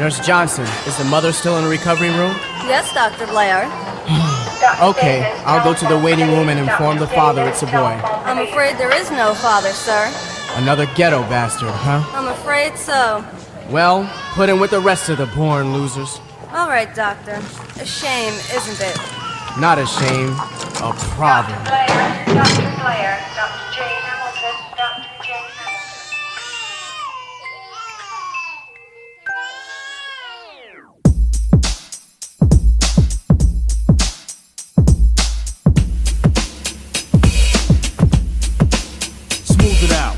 Nurse Johnson, is the mother still in the recovery room? Yes, Dr. Blair. Okay, I'll go to the waiting room and inform the father it's a boy. I'm afraid there is no father, sir. Another ghetto bastard, huh? I'm afraid so. Well, put him with the rest of the born losers. All right, Doctor. A shame, isn't it? Not a shame, a problem. Dr. Blair, Dr. Jane Hamilton, Dr. Jane Hamilton. Smooth it out.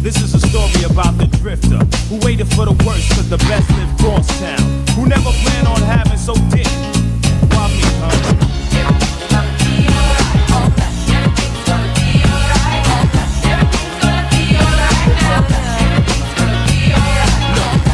This is a story about the drifter who waited for the worst cause the best lived crosstown, who never planned on having so did. Why me, huh?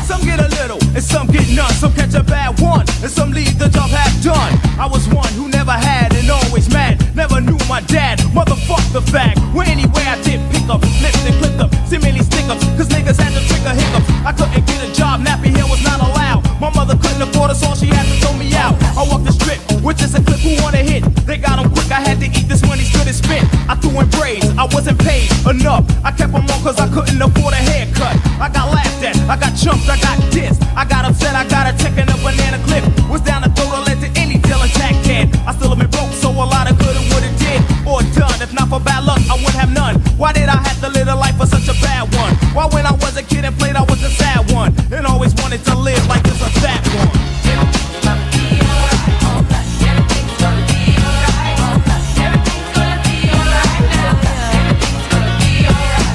Some get a little and some get none. Some catch a bad one and some leave the job half done. I was one who never had and always mad. Never knew my dad, motherfuck the fag. Well, anyway, I did pick up, flipped and clipped up, seemingly stick ups, cause niggas had to trigger hiccups. I couldn't get a job, nappy hair was not allowed. My mother couldn't afford us, all she had to throw me out. I walked the strip with just a clip who wanna hit. They got him quick, I had to eat this money's good as spent. I threw in braids, I wasn't paid enough. I kept them on cause I couldn't afford a haircut. I got laughed at, I got chumped, I got dissed. I got upset, I got a check in a banana clip. Was down the throat, I led to any deal attack can. I still have been broke, so a lot of coulda, woulda, did or done. If not for bad luck, I wouldn't have none. Why did I have to live a life for such a bad one? Why when I was a kid and played, I was a sad one and always wanted to live like this a fat one.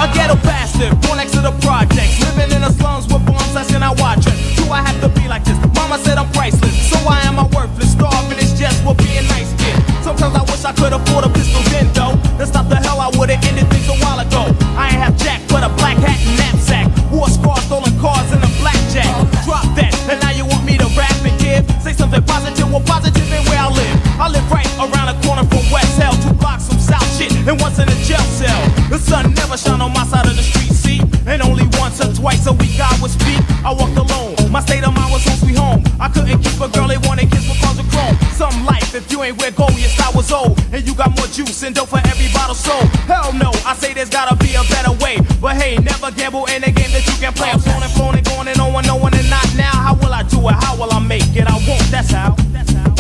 A ghetto bastard, born next to the projects, living in the slums with bombs, and I watch it. Do I have to be like this? Mama said I'm priceless, so why am I worthless? Starving is just what being nice kid. Sometimes I wish I could afford a pistol then though. To stop the hell I would've ended things a while ago. I ain't have jack but a black hat and knapsack. War scars, stolen cars, and a blackjack. Drop that, and now you want me to rap and give? Say something positive, well positive ain't where I live. I live right around the corner from West Hell, 2 blocks from South shit, and once in a jail cell. The sun never shine on my side of the street, see? And only once or twice a week I would speak. I walked alone, my state of mind was home sweet home. I couldn't keep a girl, they wanted kiss with cars of chrome. Some life, if you ain't where gold, your style was old. And you got more juice and dope for every bottle sold. Hell no, I say there's gotta be a better way. But hey, never gamble in a game that you can play. I'm flown and flown and going and on no one and not now. How will I do it? How will I make it? I won't, that's how. That's how.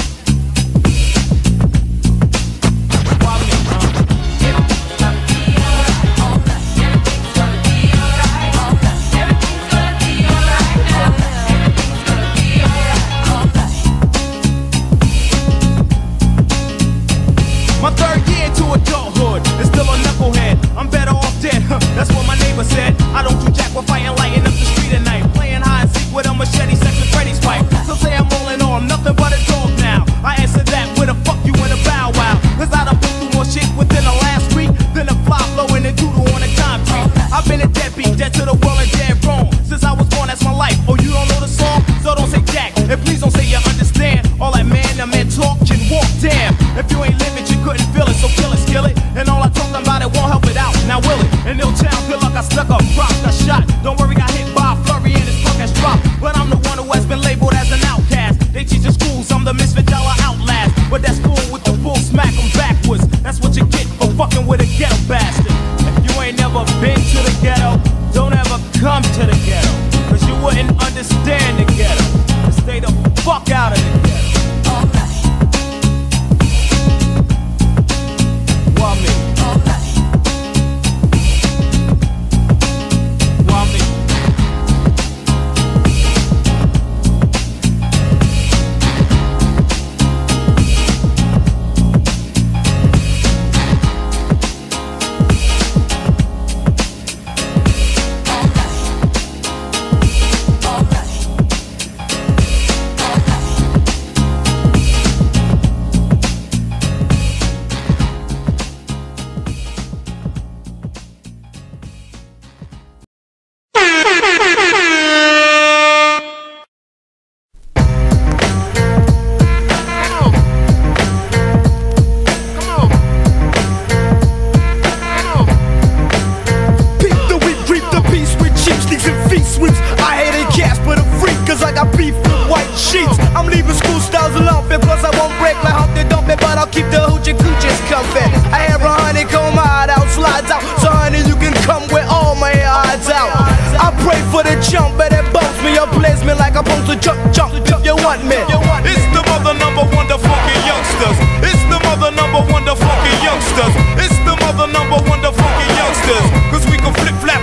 Why me, huh? My third year into adulthood is still a knucklehead. I'm better off dead, that's what my neighbor said. I don't do jack with fighting, lighting up the street at night. Playing hide and seek with a machete, sex with Freddy's wife. Some say I'm sheets. I'm leaving school styles alone because I won't break like Humpty Dumpty, but I'll keep the hoochie coochies comfy. I have a honeycomb hideout, slides out, so honey you can come with all my hair hides out. I pray for the jump, but it bumps me up, plays me like I'm supposed to jump if you want me. It's the mother number one, the funky youngsters. It's the mother number one, the funky youngsters. It's the mother number one, the funky youngsters. Cause we can flip, flap,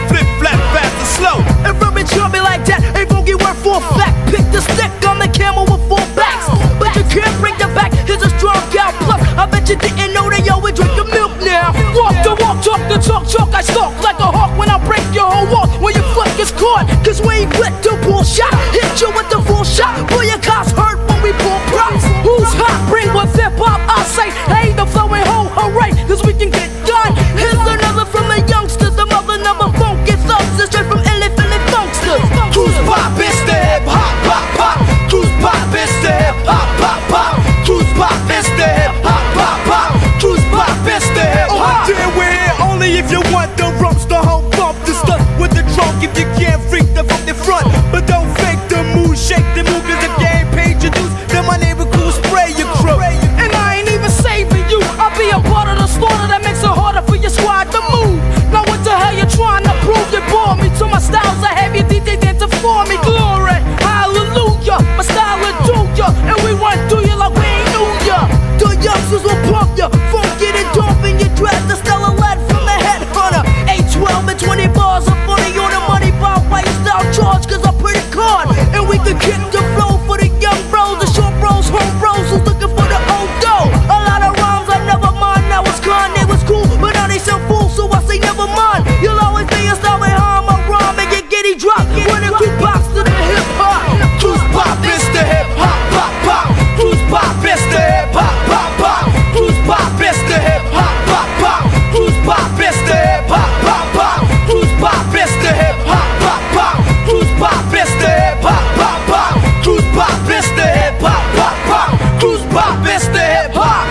fast and slow. And rub it, chub me like that, ain't funky word for a fact. Pick the stick on the camel with 4 backs, but you can't break the back, here's a strong gal plus. I bet you didn't know they always drink the milk now. Walk the walk, talk the talk, I stalk like a hawk when I break your whole wall. When your foot gets caught, cause we ain't quick to pull shot. Hit you with the full shot, boy your cops hurt when we pull props. Who's hot, bring with hip-hop, I say, hey the flowing ho, hooray, cause we can get done. Here's another from the youngsters, the mother number funky thugs, it's straight from Philly Funksters. Cruise pop, it's the hip-hop, pop, pop. Cruise pop, it's the hip-hop, pop, pop. Cruise pop, it's the hip-hop, pop, pop. Cruise pop, it's the hip-hop. Oh, dear, we're here only if you want the rumps, the whole bump, the stuff with the trunk if you can't freak the from the front. But don't fake the move, shake the move, cause if you ain't paid your dues, then my neighbor cool spray your crew. And I ain't even saving you, I'll be a part of the slaughter that makes it harder for your squad to move. Now what the hell you trying to prove? You bore me to my styles, I have you DJ dance for me. Glory, hallelujah, my style will do ya, and we run through you like we ain't knew ya. The youngsters will pump ya, funky and dope in your dress, the Stella lead from the headhunter. 812 and 20 bars, I'm funny on the money bar, why you style charge, cause I'm pretty card. And we can kick the flow for the young bros, the short bros, home bros, who's looking for the old dough. A lot of rhymes I never mind, now it's con, they was cool, but now they sound fools, so I say never mind. You'll always be a star behind my rhyme and get giddy drop when it quick pops to the hip hop. Cruise pop, it's the hip hop, pop pop. Cruise pop, it's the hip hop, pop pop. Cruise pop, it's the hip hop, pop pop. Cruise pop, it's the hip hop, pop pop. Cruise pop, it's the hip hop, pop pop. Cruise pop, it's the hip hop, pop pop. Cruise pop, it's the hip hop, pop pop. Cruise pop, it's the hip hop.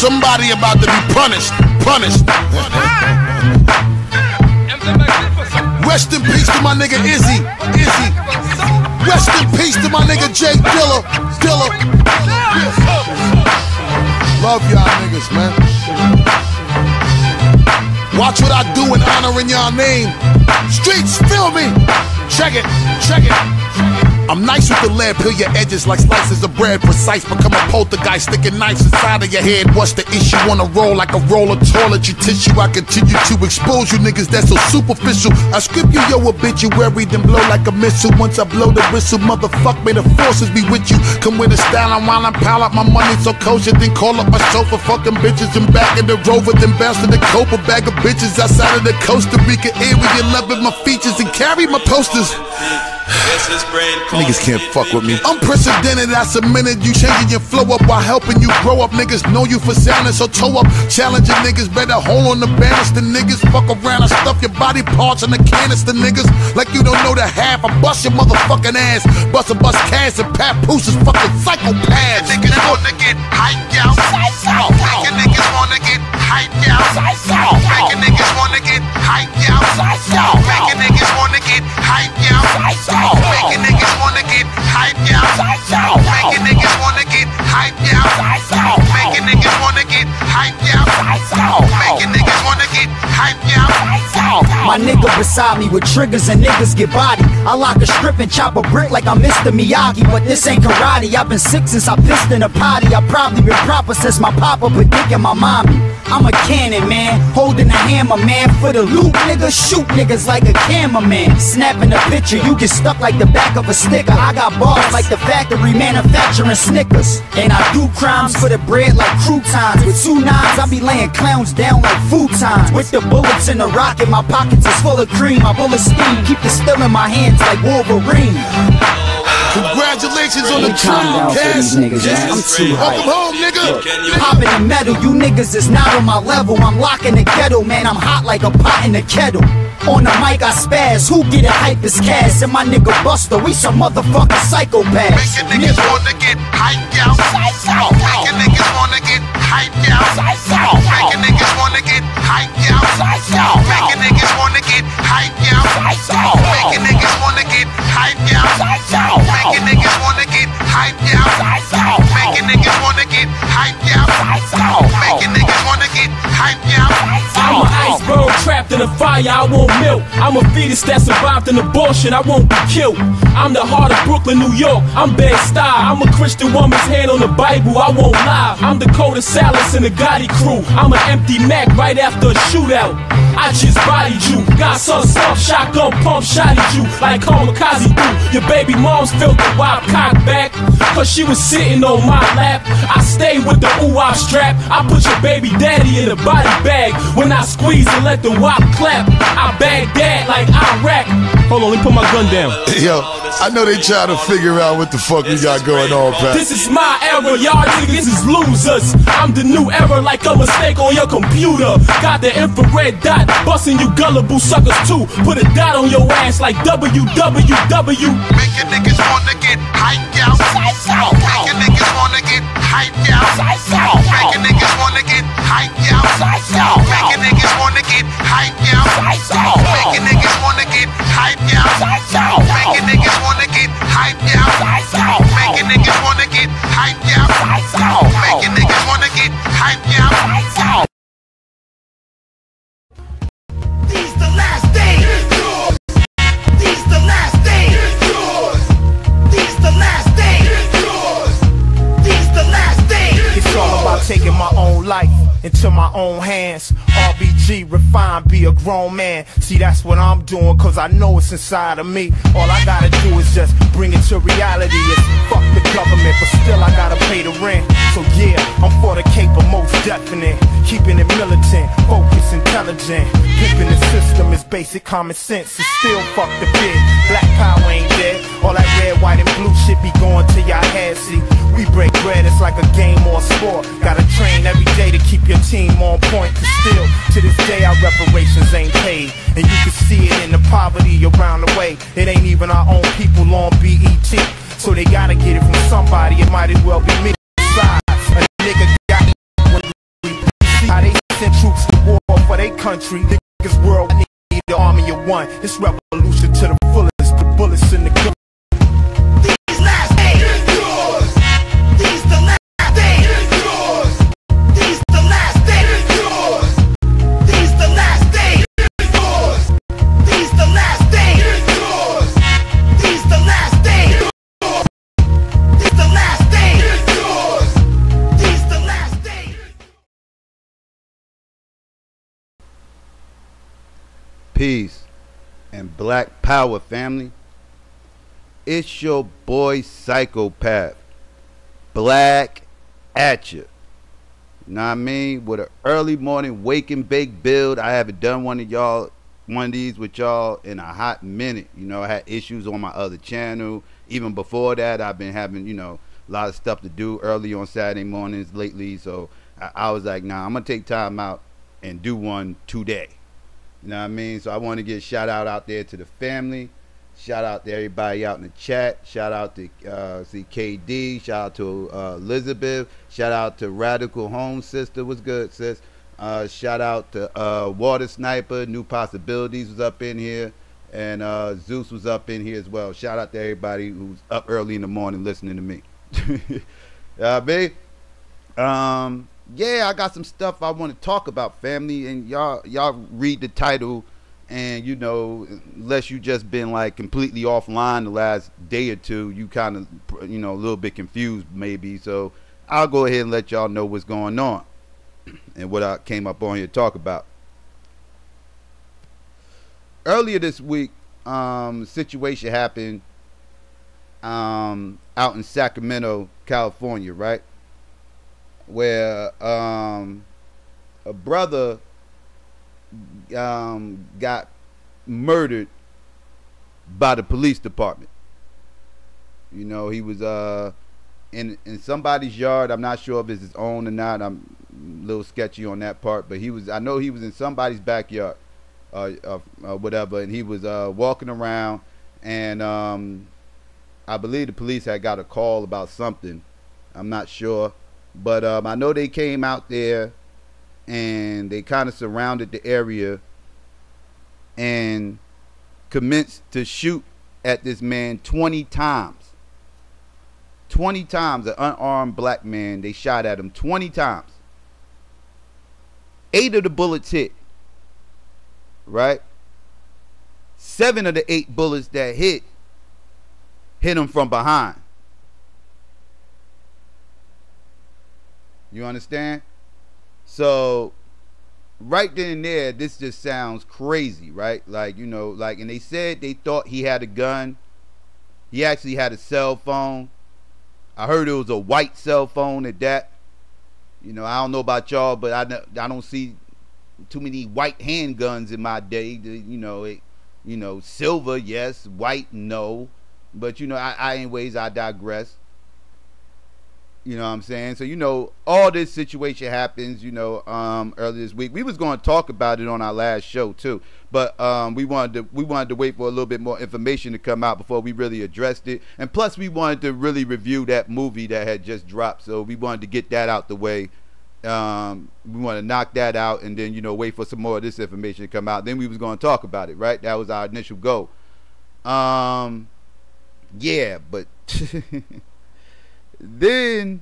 Somebody about to be punished. Rest in peace to my nigga Izzy. Rest in peace to my nigga Jay Dilla. Love y'all niggas, man. Watch what I do in honoring y'all name. Streets, feel me. Check it. I'm nice with the lead, peel your edges like slices of bread. Precise, become a poltergeist, sticking knives inside of your head. What's the issue? Wanna roll like a roll of toiletry tissue? I continue to expose you niggas that's so superficial. I script you your obituary, then blow like a missile. Once I blow the whistle, motherfuck, may the forces be with you. Come with a style, I'm while I pile up my money so kosher. Then call up my chauffeur, fucking bitches and back in the Rover. Then bounce to the Copa, bag of bitches outside of the Costa Rica area. Loving my features and carry my posters. Niggas can't fuck with me. Unprecedented, I submitted you, changing your flow up while helping you grow up. Niggas know you for sounding so toe up. Challenging niggas, better hold on the banister. Niggas fuck around and stuff your body parts in the canister. Niggas like you don't know the half. I bust your motherfucking ass. Bust cash and papoose is fucking psychopaths. Niggas wanna get hyped out. Making niggas wanna get hyped out. Making niggas wanna get hyped out. Making niggas wanna get hyped out. Making niggas wanna get hyped out. Making niggas wanna get hyped out. Making niggas wanna get hyped out. Making niggas wanna get hyped out. My nigga beside me with triggers and niggas get body. I lock a strip and chop a brick like I'm Mr. Miyagi. But this ain't karate, I've been sick since I pissed in a potty. I probably been proper since my papa been dicking my mommy. I'm a cannon man, holding a hammer man. For the loot nigga, shoot niggas like a cameraman. Snapping a picture, you get stuck like the back of a sticker. I got bars like the factory manufacturing Snickers. And I do crimes for the bread like croutons. With 2 nines, I be laying clowns down like futons. With the bullets in the rocket, my pockets is full of cream. My bullets steam, keep the steel in my hands like Wolverine. Congrats Congratulations on the Calm down for these niggas, man. I'm too Welcome hyped. home, nigga. Popping the metal, you niggas is not on my level. I'm locking the ghetto, man. I'm hot like a pot in the kettle. On the mic, I spaz. Who get it hype is Cass? And my nigga Buster, we some motherfucking psychopaths. Making niggas wanna get hyped out. Making niggas wanna get hyped out. Making niggas wanna get hyped out. Making niggas wanna get hyped out. Making niggas wanna get hyped out. Making niggas wanna get hyped out. Making niggas wanna get hyped out. Making niggas wanna get hyped out. I'm an iceberg trapped in a fire, I won't melt. I'm a fetus that survived an abortion, I won't be killed. I'm the heart of Brooklyn, New York, I'm Bed-Stuy. I'm a Christian woman's hand on the Bible, I won't lie. I'm the Dakota Salas in the Gotti crew. I'm an empty Mac right after a shootout. I just bodied you, got some soft shotgun pump shot at you like kamikaze do. Your baby mom's felt the wild cock back, cause she was sitting on my lap. I stay with the ooh-wop strap. I put your baby daddy in a body bag. When I squeeze and let the wop clap, I Baghdad like Iraq. Hold on, let me put my gun down. Yo, I know they trying to figure out what the fuck we got going on, Pat. This is my era, y'all niggas is losers. I'm the new era like a mistake on your computer. Got the infrared dot, busting you gullible suckers too. Put a dot on your ass like www. Making niggas wanna get hyped out. Making niggas wanna get hyped out. Making niggas wanna get hyped out. Making niggas wanna get hyped out. Making niggas wanna get hyped out. Making niggas wanna get hyped out. Making niggas wanna get hyped out. Making niggas wanna get hyped out. These the last days. These the last days. These the last days. These the last days. It's all about taking my own life into my own hands. RBG, refined, be a grown man. See, that's what I'm doing, cause I know it's inside of me. All I gotta do is just bring it to reality. It's fuck the government, but still I gotta pay the rent. So yeah, I'm for the caper, most definite. Keeping it militant, focused, intelligent. Pimping the system is basic common sense. It's still fuck the bid. Black power ain't dead. All that red, white, and blue shit be going to your head. See, we break bread, it's like a game or a sport. Gotta train every day to keep your team on point. Cause still, to this day, our reparations ain't paid. And you can see it in the poverty around the way. It ain't even our own people on BET. So they gotta get it from somebody, it might as well be me. Besides, a nigga got it when we see how they send troops to war for their country. Niggas world need the army of one. It's revolution to the fullest, the bullets in the gun. These last days. These the last days. These the last days. These the last days. These the last days. These the last days. These the last days. These the last days. Peace and black power, family. It's your boy Psychopath, black at you. You know what I mean? With an early morning wake and bake build. I haven't done one of these with y'all in a hot minute. You know, I had issues on my other channel. Even before that, I've been having, you know, a lot of stuff to do early on Saturday mornings lately. So I was like, nah, I'm gonna take time out and do one today. You know what I mean? So I want to get a shout out there to the family. Shout out to everybody out in the chat. Shout out to KD. Shout out to Elizabeth. Shout out to Radical Home Sister. What's good, sis? Shout out to Water Sniper. New Possibilities was up in here. And Zeus was up in here as well. Shout out to everybody who's up early in the morning listening to me. Yeah, I got some stuff I want to talk about, family. And y'all read the title. And, you know, unless you just been like completely offline the last day or two, you kind of, you know, a little bit confused maybe. So I'll go ahead and let y'all know what's going on and what I came up on here to talk about. Earlier this week, a situation happened out in Sacramento, California, right? Where a brother got murdered by the police department. You know, he was in somebody's yard. I'm not sure if it's his own or not. I'm a little sketchy on that part, but I know he was in somebody's backyard, whatever, and he was walking around, and I believe the police had got a call about something. I'm not sure, but I know they came out there and they kind of surrounded the area and commenced to shoot at this man 20 times. 20 times, an unarmed black man, they shot at him 20 times. 8 of the bullets hit, right? 7 of the 8 bullets that hit him from behind. You understand? So right then and there, this just sounds crazy, right? Like, you know, like, and they said they thought he had a gun. He actually had a cell phone. I heard it was a white cell phone at that. You know, I don't know about y'all, but I don't see too many white handguns in my day. You know, silver, yes, white, no. But, you know, anyways, I digress. You know what I'm saying? So, you know, all this situation happens, you know, earlier this week. We was going to talk about it on our last show too, but we wanted to wait for a little bit more information to come out before we really addressed it. And plus we wanted to really review that movie that had just dropped. So we wanted to get that out the way. We want to knock that out and then, you know, wait for some more of this information to come out. Then we was going to talk about it, right? That was our initial goal. Yeah, but then,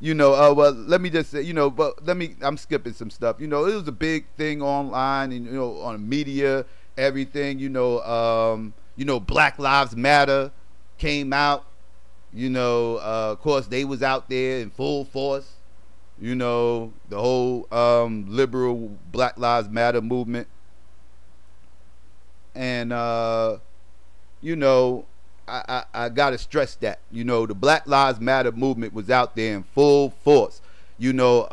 you know, well, let me just say, you know, but I'm skipping some stuff. You know, it was a big thing online and, you know, on media, everything, you know, Black Lives Matter came out, you know, of course they was out there in full force, you know, the whole liberal Black Lives Matter movement. And, you know, I gotta stress that, you know, the Black Lives Matter movement was out there in full force. You know,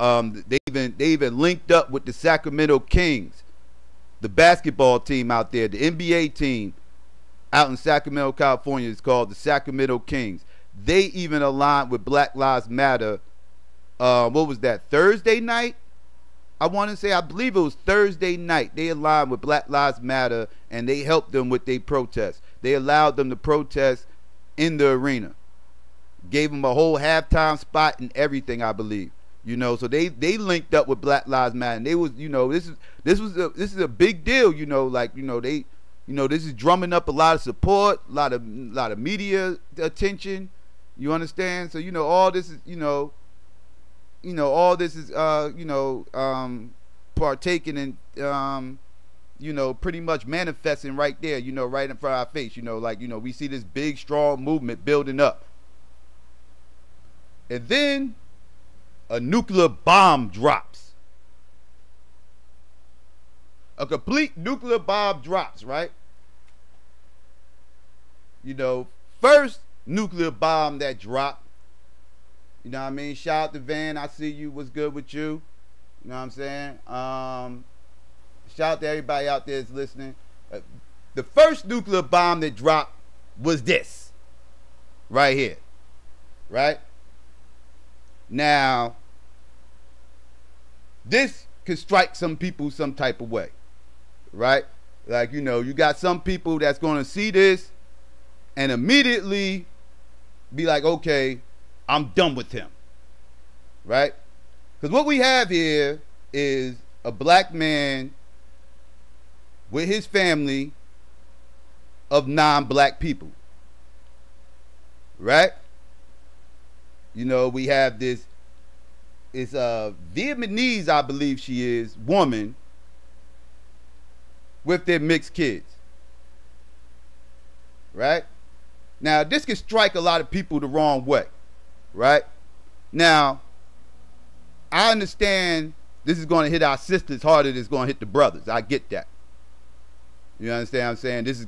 they even linked up with the Sacramento Kings, the basketball team out there, the NBA team out in Sacramento, California is called the Sacramento Kings. They even aligned with Black Lives Matter. What was that, Thursday night? I believe it was Thursday night. They aligned with Black Lives Matter and they helped them with their protest. They allowed them to protest in the arena. Gave them a whole halftime spot and everything, I believe. You know, so they linked up with Black Lives Matter. And they was, you know, this is a big deal, you know, like, you know, this is drumming up a lot of support, a lot of media attention. You understand? So, you know, all this is, all this is, partaking in, you know, pretty much manifesting right there, you know, right in front of our face, you know, like, you know, we see this big, strong movement building up. And then a nuclear bomb drops. A complete nuclear bomb drops, right? You know, first nuclear bomb that dropped, you know what I mean? Shout out to Van, I see you, what's good with you? You know what I'm saying? Shout out to everybody out there that's listening. The first nuclear bomb that dropped was this. Right here. Right? Now, this could strike some people some type of way. Right? Like, you know, you got some people that's going to see this and immediately be like, okay, I'm done with him. Right? Because what we have here is a black man with his family of non-black people. Right? You know, we have this, it's a Vietnamese, I believe she is, woman with their mixed kids. Right? Now, this can strike a lot of people the wrong way. Right? Now, I understand this is going to hit our sisters harder than it's going to hit the brothers. I get that. You understand what I'm saying? This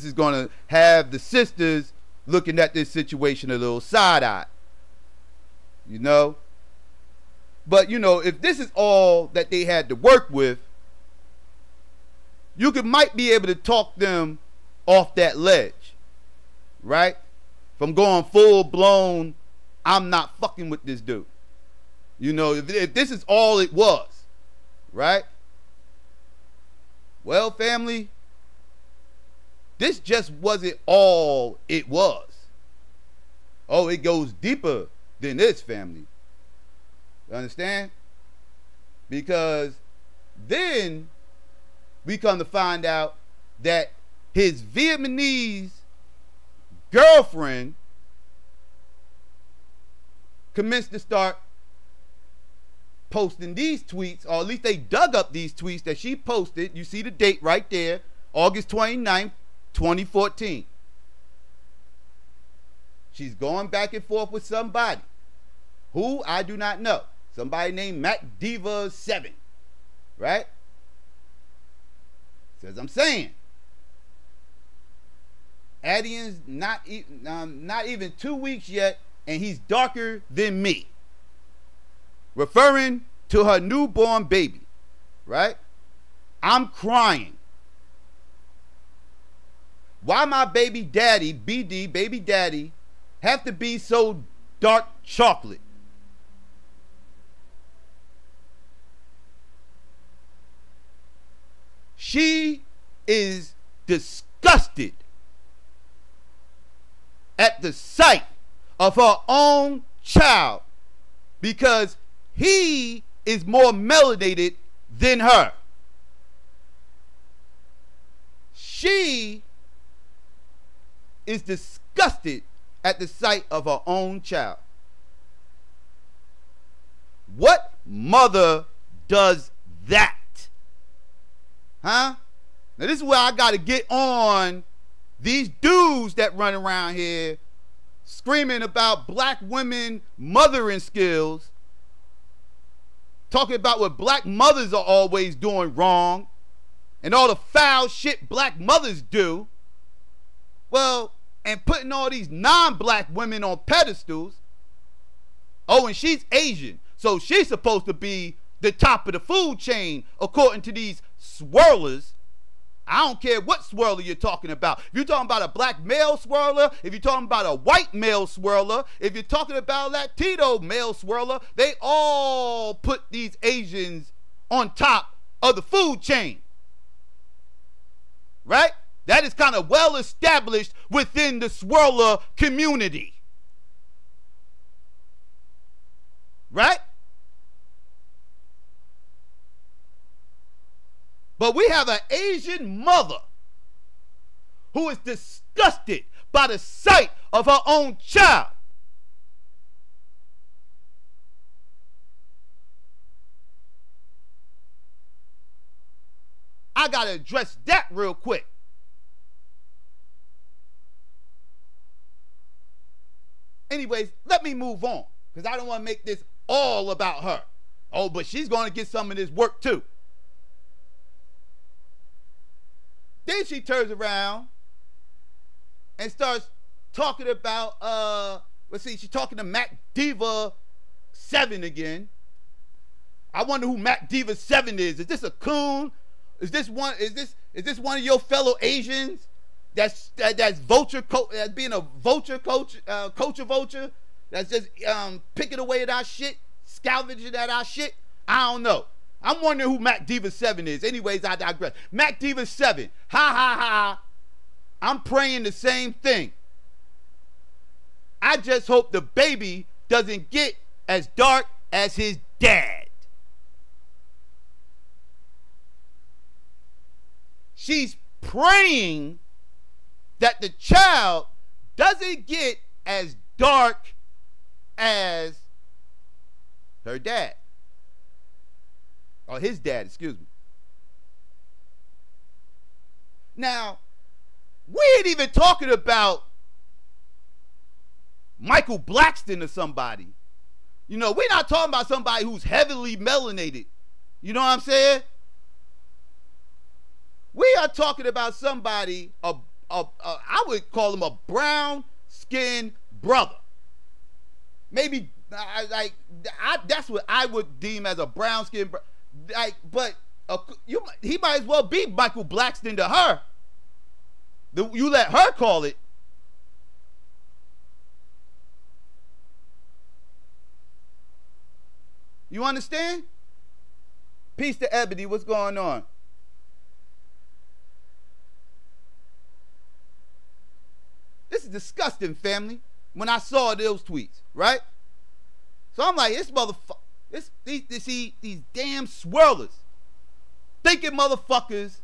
is going to have the sisters looking at this situation a little side-eyed. You know? But, you know, if this is all that they had to work with, you might be able to talk them off that ledge. Right? from going full blown, I'm not fucking with this dude. You know, if this is all it was, right? Well, family, this just wasn't all it was. Oh, it goes deeper than this, family. You understand? Because then we come to find out that his Vietnamese girlfriend commenced to start posting these tweets, or at least they dug up these tweets that she posted. You see the date right there, August 29th, 2014. She's going back and forth with somebody who I do not know. Somebody named Mac Diva 7, right? Says I'm saying, Adian's not even 2 weeks yet, and he's darker than me. Referring to her newborn baby, right? I'm crying. Why my baby daddy, BD, baby daddy, have to be so dark chocolate? She is disgusted at the sight of her own child because he is more melanated than her. She is disgusted at the sight of her own child. What mother does that? Huh? Now this is where I got to get on these dudes that run around here screaming about black women mothering skills, talking about what black mothers are always doing wrong and all the foul shit black mothers do. Well, and putting all these non-black women on pedestals. Oh, and she's Asian, so she's supposed to be the top of the food chain according to these swirlers. I don't care what swirler you're talking about. If you're talking about a black male swirler, if you're talking about a white male swirler, if you're talking about a Latino male swirler, they all put these Asians on top of the food chain. Right? That is kind of well established within the swirler community. Right? But we have an Asian mother who is disgusted by the sight of her own child. I got to address that real quick. Anyways, let me move on because I don't want to make this all about her. Oh, but she's going to get some of this work too. Then she turns around and starts talking about, let's see, she's talking to Mac Diva 7 again. I wonder who Mac Diva 7 is. Is this a coon? Is this one of your fellow Asians that's vulture that's being a vulture coach of vulture that's just picking away at our shit, scavenging at our shit? I don't know. I'm wondering who Mac Diva 7 is. Anyways, I digress. Mac Diva 7. Ha ha ha. I'm praying the same thing. I just hope the baby doesn't get as dark as his dad. She's praying that the child doesn't get as dark as her dad. Or his dad, excuse me. Now, we ain't even talking about Michael Blackston or somebody. You know, we're not talking about somebody who's heavily melanated. You know what I'm saying? We are talking about somebody, I would call him a brown-skinned brother. Maybe, that's what I would deem as a brown-skinned brother. But he might as well be Michael Blackston to her. You let her call it. You understand? Peace to Ebony. What's going on? This is disgusting, family. When I saw those tweets, right? So I'm like, this motherfucker, these damn swirlers, thinking motherfuckers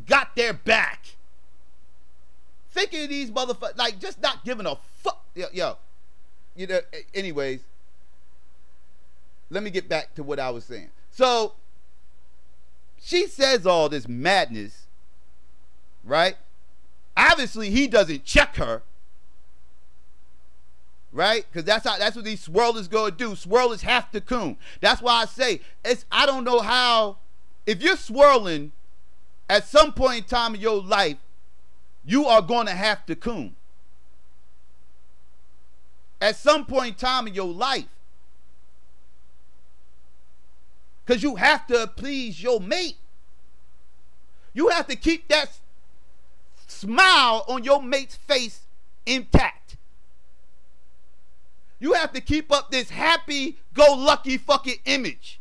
got their back. Thinking these motherfuckers, like, just not giving a fuck. Yo, you know. Anyways, let me get back to what I was saying. So she says all this madness, right? Obviously, he doesn't check her, right? Because that's what these swirlers go to do. Swirlers have to coon. That's why I say I don't know how. If you're swirling, at some point in time in your life, you are going to have to coon. At some point in time in your life, because you have to please your mate. You have to keep that smile on your mate's face intact. You have to keep up this happy-go-lucky fucking image.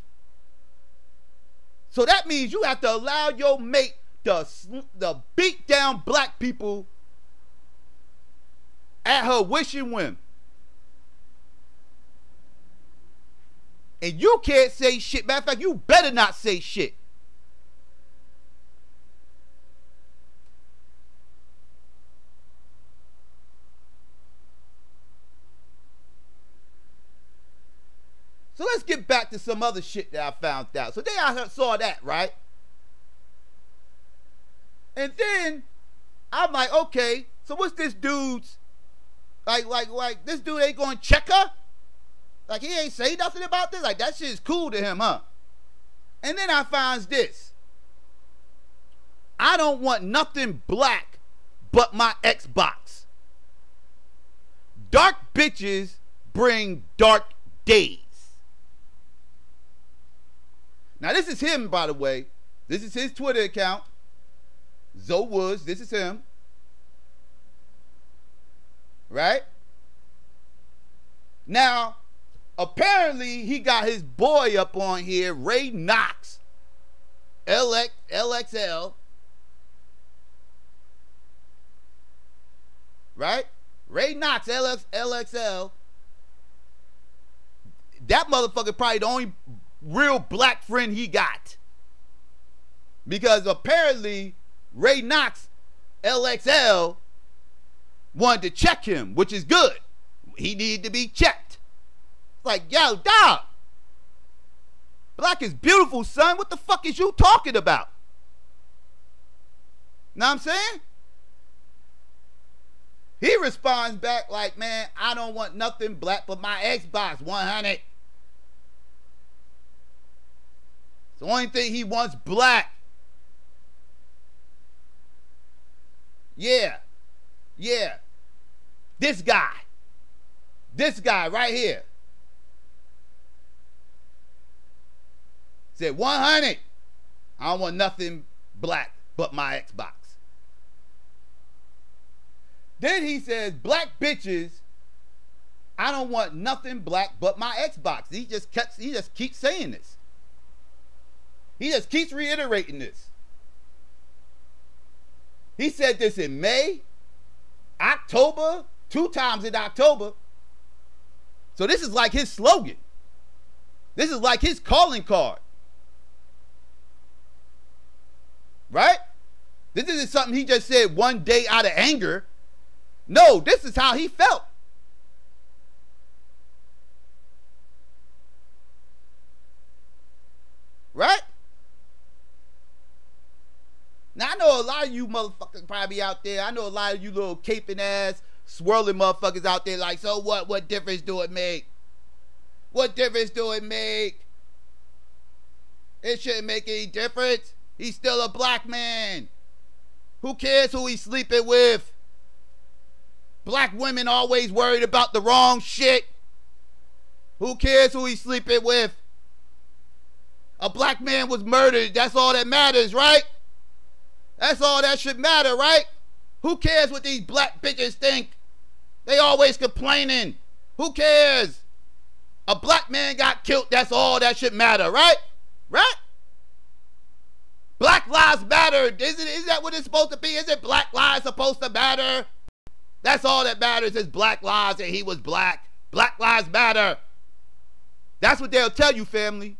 So that means you have to allow your mate to beat down black people at her wish and whim. And you can't say shit. Matter of fact, you better not say shit. So let's get back to some other shit that I found out. So then I saw that, right? And then I'm like, okay, so what's this dude's, like this dude ain't gonna check her? Like, he ain't say nothing about this? Like, that shit is cool to him, huh? And then I finds this. I don't want nothing black but my Xbox. Dark bitches bring dark days. Now, this is him, by the way. This is his Twitter account. Zoe Woods. This is him. Right? Now, apparently, he got his boy up on here, Ray Knox, LXL. Right? Ray Knox, LXL. That motherfucker probably the only real black friend he got. Because apparently, Ray Knox, LXL, wanted to check him, which is good. He needed to be checked. Like, yo, dog. Black is beautiful, son. What the fuck is you talking about? Know what I'm saying? He responds back like, man, I don't want nothing black but my Xbox 100. It's the only thing he wants black. Yeah. Yeah. This guy right here said 100. I don't want nothing black but my Xbox. Then he says, black bitches, I don't want nothing black but my Xbox. He just keeps saying this. He just keeps reiterating this. He said this in May, October, 2 times in October. So this is like his slogan. This is like his calling card. Right? This isn't something he just said one day out of anger. No, this is how he felt. Right? Now, I know a lot of you motherfuckers probably out there. I know a lot of you little caping ass, swirling motherfuckers out there like, so what? What difference do it make? What difference do it make? It shouldn't make any difference. He's still a black man. Who cares who he's sleeping with? Black women always worried about the wrong shit. Who cares who he's sleeping with? A black man was murdered. That's all that matters, right? That's all that should matter, right? Who cares what these black bitches think? They always complaining. Who cares? a black man got killed, that's all that should matter, right? Right? Black lives matter. Is that what it's supposed to be? Is it black lives supposed to matter? That's all that matters is black lives and he was black. Black lives matter. That's what they'll tell you, family.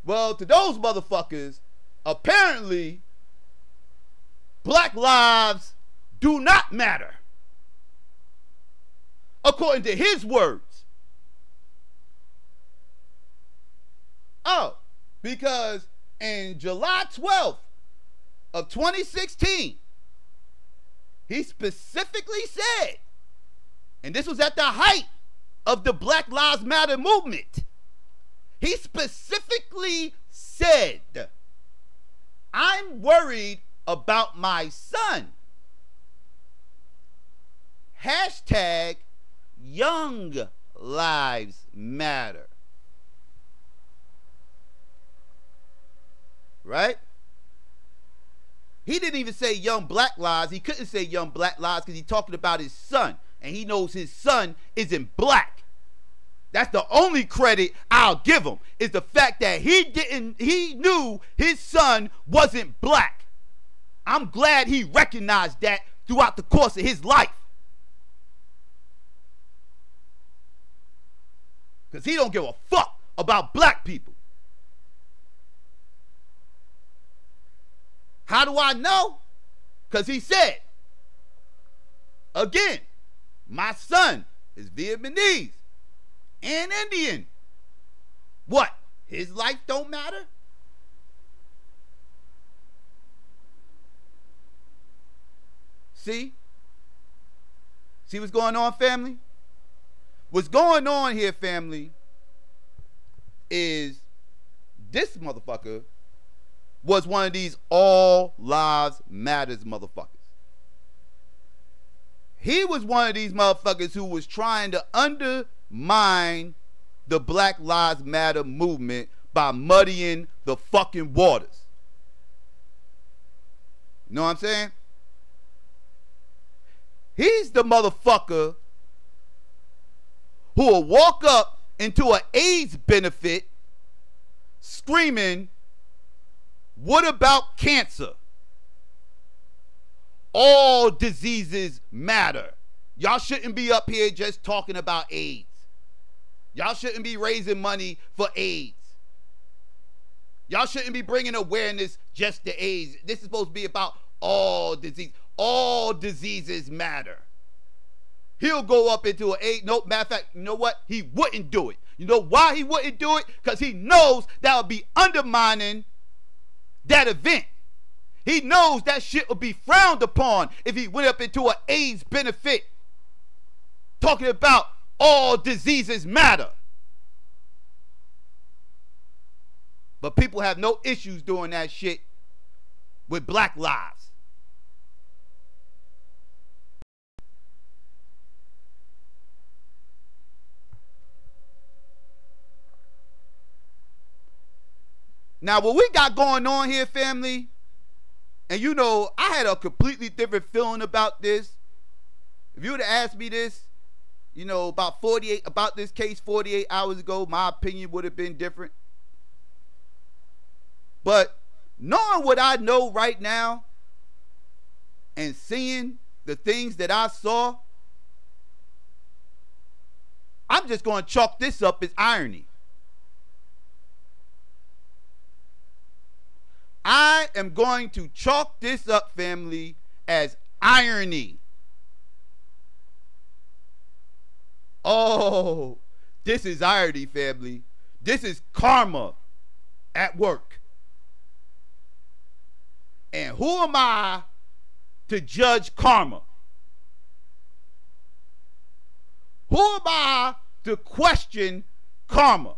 Well, to those motherfuckers, apparently, black lives do not matter. According to his words. Oh, because in July 12th of 2016, he specifically said, and this was at the height of the Black Lives Matter movement, he specifically said, I'm worried about my son. Hashtag Young Lives Matter. Right? He didn't even say young black lives. He couldn't say young black lives because he's talking about his son. And he knows his son isn't black. That's the only credit I'll give him, is the fact that he knew his son wasn't black. I'm glad he recognized that throughout the course of his life. Because he don't give a fuck about black people. How do I know? Because he said, again, my son is Vietnamese and Indian. What? His life don't matter? See? See what's going on, family? What's going on here, family, is this motherfucker was one of these all lives matters motherfuckers. He was one of these motherfuckers who was trying to undermine the Black Lives Matter movement by muddying the fucking waters. You know what I'm saying? He's the motherfucker who will walk up into an AIDS benefit screaming, what about cancer? All diseases matter. Y'all shouldn't be up here just talking about AIDS. Y'all shouldn't be raising money for AIDS. Y'all shouldn't be bringing awareness just to AIDS. This is supposed to be about all disease. All diseases matter. He'll go up into an AIDS. Nope, matter of fact, you know what? He wouldn't do it. You know why he wouldn't do it? Because he knows that would be undermining that event. He knows that shit would be frowned upon if he went up into an AIDS benefit talking about all diseases matter. But people have no issues doing that shit with black lives. Now, what we got going on here, family, and you know, I had a completely different feeling about this. If you would have asked me this, you know, about this case 48 hours ago, my opinion would have been different. But knowing what I know right now and seeing the things that I saw, I'm just going to chalk this up as irony. I am going to chalk this up, family, as irony. Oh, this is irony, family. This is karma at work. And who am I to judge karma? Who am I to question karma?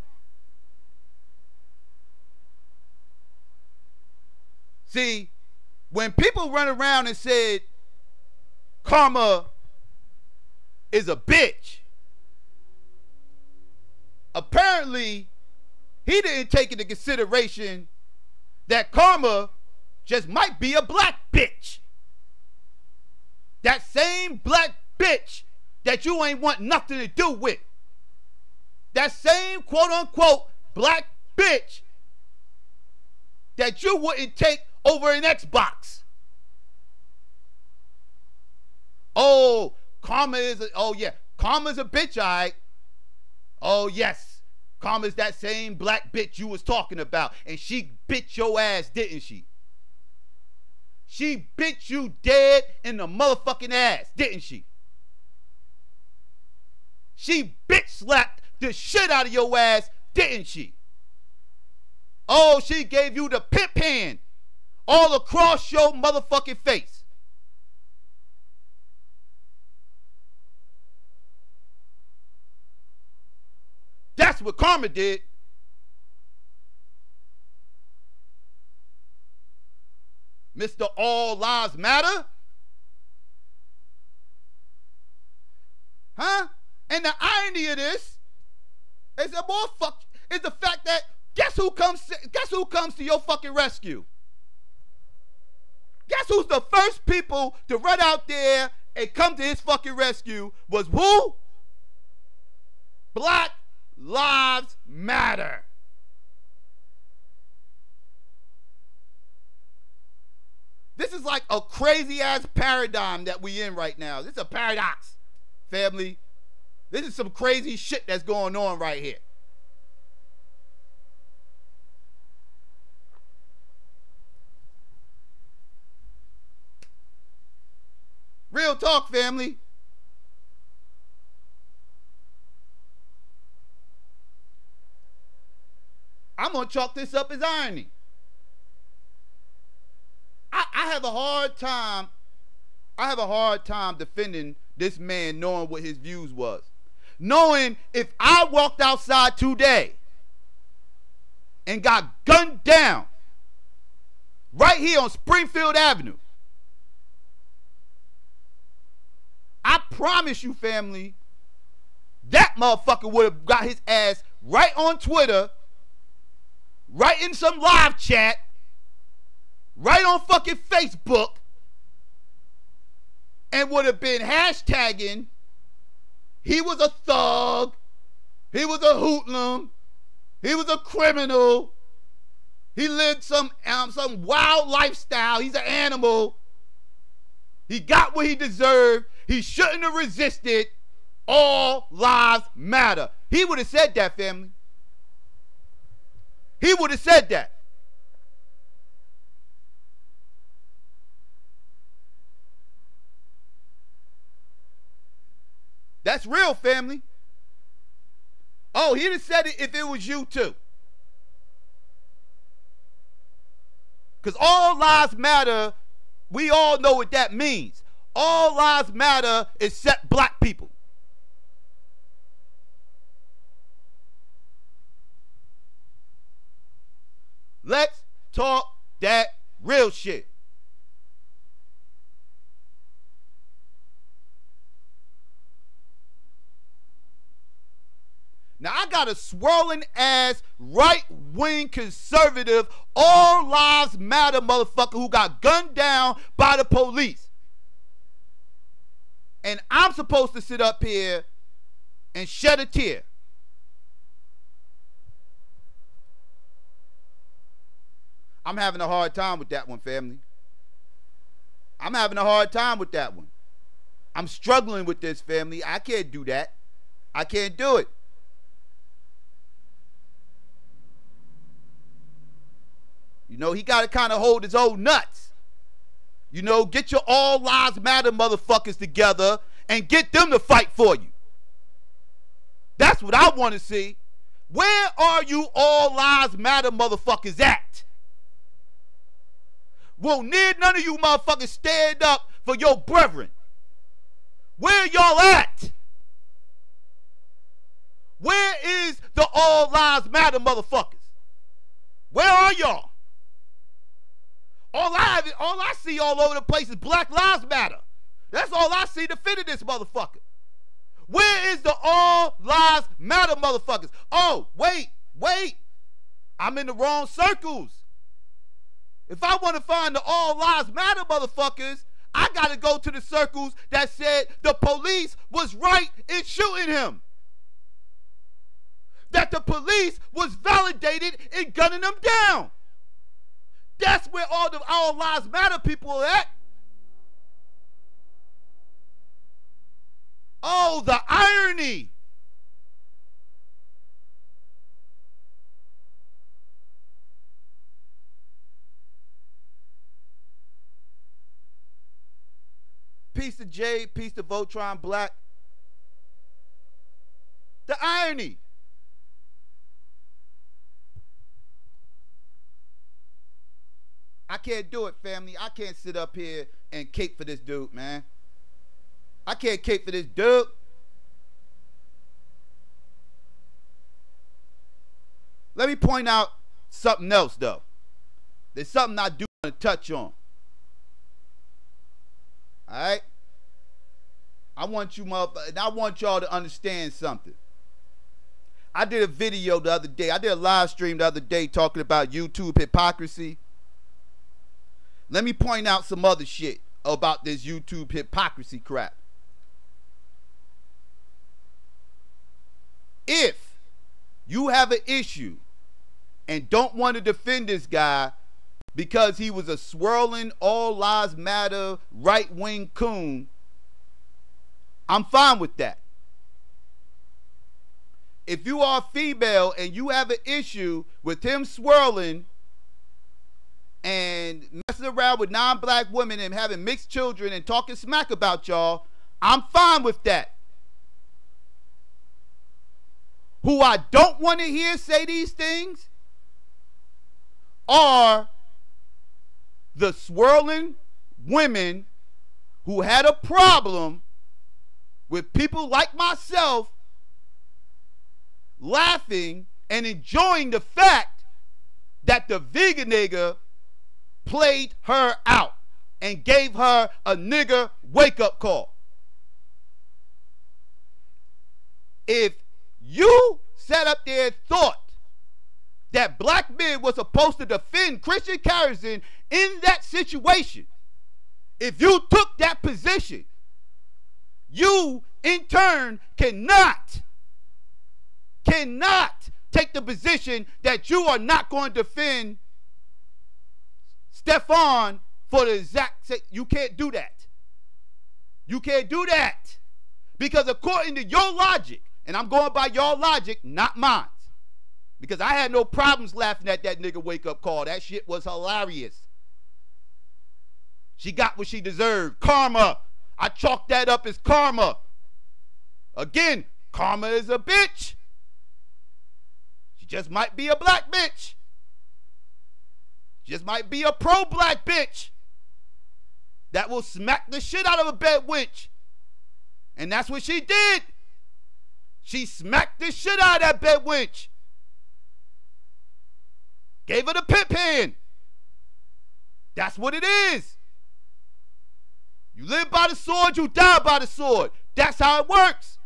See, when people run around and said karma is a bitch, apparently he didn't take into consideration that karma just might be a black bitch. That same black bitch that you ain't want nothing to do with. That same quote unquote black bitch that you wouldn't take over an Xbox. Oh, Karma's a bitch, alright. Oh yes, Karma's that same black bitch you was talking about, and she bit your ass, didn't she? She bit you dead in the motherfucking ass, didn't she? She bitch slapped the shit out of your ass, didn't she? Oh, she gave you the pimp hand all across your motherfucking face. That's what Karma did. Mr. All Lives Matter? Huh? And the irony of this is the fact that guess who comes to your fucking rescue? Guess who's the first people to run out there and come to his fucking rescue was who? Black Lives Matter. This is like a crazy ass paradigm that we in right now. This is a paradox, family. This is some crazy shit that's going on right here. Real talk, family. I'm gonna chalk this up as irony. I have a hard time defending this man knowing what his views was. Knowing if I walked outside today and got gunned down right here on Springfield Avenue, I promise you, family, that motherfucker would have got his ass right on Twitter, right in some live chat, right on fucking Facebook, and would have been hashtagging he was a thug, he was a hoodlum, he was a criminal, he lived some wild lifestyle, he's an animal, he got what he deserved, he shouldn't have resisted, all lives matter. He would have said that, family. He would have said that. That's real, family. Oh, he'd have said it if it was you too. Because all lives matter, we all know what that means. All lives matter except black people. Let's talk that real shit. Now, I got a swirling ass right-wing conservative, all lives matter motherfucker who got gunned down by the police. And I'm supposed to sit up here and shed a tear. I'm having a hard time with that one, family. I'm having a hard time with that one. I'm struggling with this, family. I can't do that. I can't do it. You know, he got to kind of hold his own nuts. You know, get your all lives matter motherfuckers together and get them to fight for you. That's what I want to see. Where are you all lives matter motherfuckers at? Won't near none of you motherfuckers stand up for your brethren. Where y'all at? Where is the all lives matter motherfuckers? Where are y'all? All I see all over the place is Black Lives Matter. That's all I see defending this motherfucker. Where is the all lives matter motherfuckers? Oh, wait. I'm in the wrong circles. If I want to find the all lives matter motherfuckers, I got to go to the circles that said the police was right in shooting him. That the police was validated in gunning them down. That's where all the All Lives Matter people are at. Oh, the irony. Peace to Jade, peace to Voltron Black. The irony. I can't do it, family. I can't sit up here and cape for this dude, man. I can't cape for this dude. Let me point out something else, though. There's something I do want to touch on. All right? I want y'all to understand something. I did a video the other day. I did a live stream the other day talking about YouTube hypocrisy. Let me point out some other shit about this YouTube hypocrisy crap. If you have an issue and don't want to defend this guy because he was a swirling All Lives Matter right-wing coon, I'm fine with that. If you are female and you have an issue with him swirling and messing around with non-black women and having mixed children and talking smack about y'all, I'm fine with that. Who I don't want to hear say these things are the swirling women who had a problem with people like myself laughing and enjoying the fact that the vegan nigga played her out and gave her a nigga wake-up call. If you sat up there and thought that black men were supposed to defend Christian Carrison in that situation, if you took that position, you in turn cannot take the position that you are not going to defend Stefan for the exact same. You can't do that. You can't do that. Because according to your logic, and I'm going by your logic, not mine, because I had no problems laughing at that nigga wake-up call. That shit was hilarious. She got what she deserved. Karma. I chalked that up as karma. Again, karma is a bitch. She just might be a black bitch. She just might be a pro-black bitch that will smack the shit out of a bed witch. And that's what she did. She smacked the shit out of that bed witch. Gave her the pimp hand. That's what it is. You live by the sword, you die by the sword. That's how it works.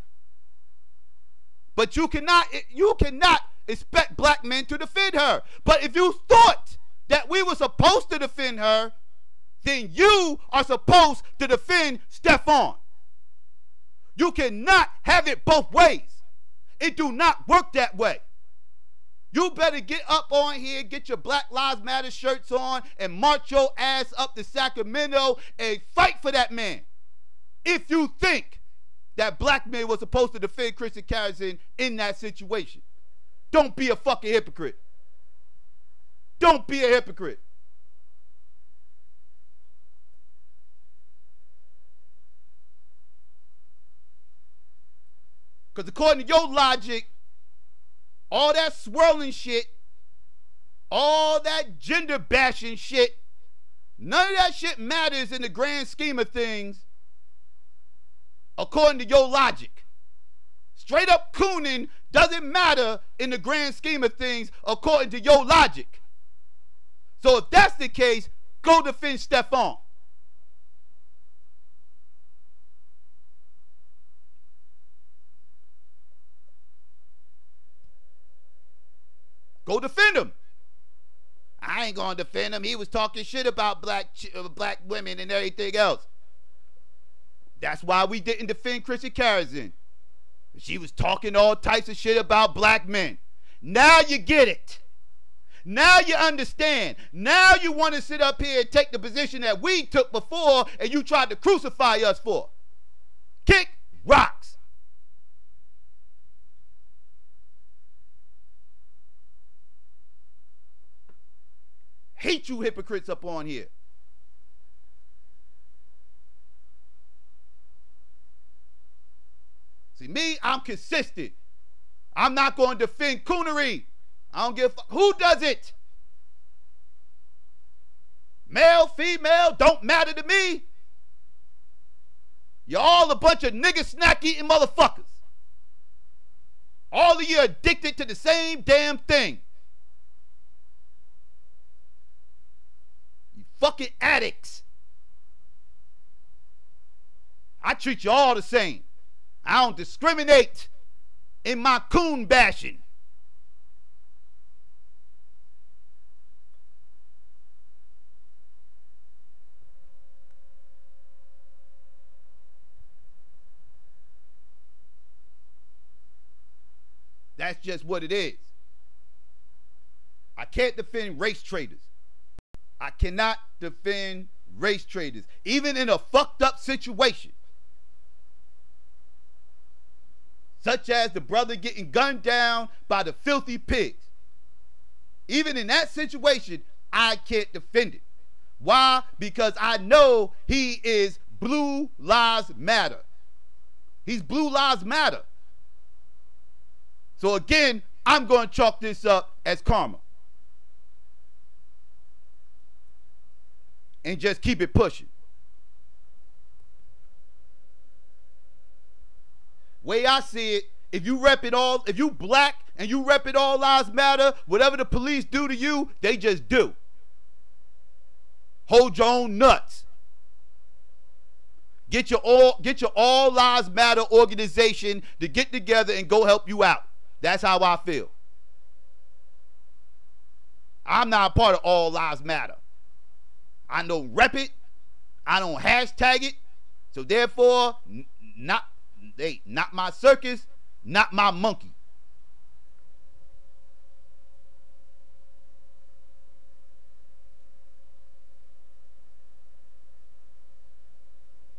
But you cannot expect black men to defend her. But if you thought that we were supposed to defend her, then you are supposed to defend Stefan. You cannot have it both ways. It do not work that way. You better get up on here, get your Black Lives Matter shirts on, and march your ass up to Sacramento and fight for that man. If you think that black men were supposed to defend Christian Carrison in that situation. Don't be a fucking hypocrite. Don't be a hypocrite. Because according to your logic, all that swirling shit, all that gender bashing shit, none of that shit matters in the grand scheme of things, according to your logic. Straight up cooning doesn't matter in the grand scheme of things, according to your logic. So if that's the case, go defend Stefan. Go defend him. I ain't gonna defend him. He was talking shit about black women and everything else. That's why we didn't defend Christian Carrison. She was talking all types of shit about black men. Now you get it. Now you understand. Now you want to sit up here and take the position that we took before and you tried to crucify us for. Kick rocks. Hate you hypocrites up on here. See, me, I'm consistent. I'm not going to defend coonery. I don't give a fuck. Who does it? Male, female, don't matter to me. You're all a bunch of nigga snack eating motherfuckers. All of you are addicted to the same damn thing. You fucking addicts. I treat you all the same. I don't discriminate in my coon bashing. That's just what it is. I can't defend race traders. I cannot defend race traders, even in a fucked up situation. Such as the brother getting gunned down by the filthy pigs. Even in that situation, I can't defend it. Why? Because I know he is Blue Lives Matter. He's Blue Lives Matter. So again, I'm going to chalk this up as karma. And just keep it pushing. Way I see it, if you rep it all, if you black and you rep it all lives matter, whatever the police do to you, they just do. Hold your own nuts. Get your all lives matter organization to get together and go help you out. That's how I feel. I'm not a part of all lives matter. I don't rep it. I don't hashtag it. So therefore, not my circus, not my monkey.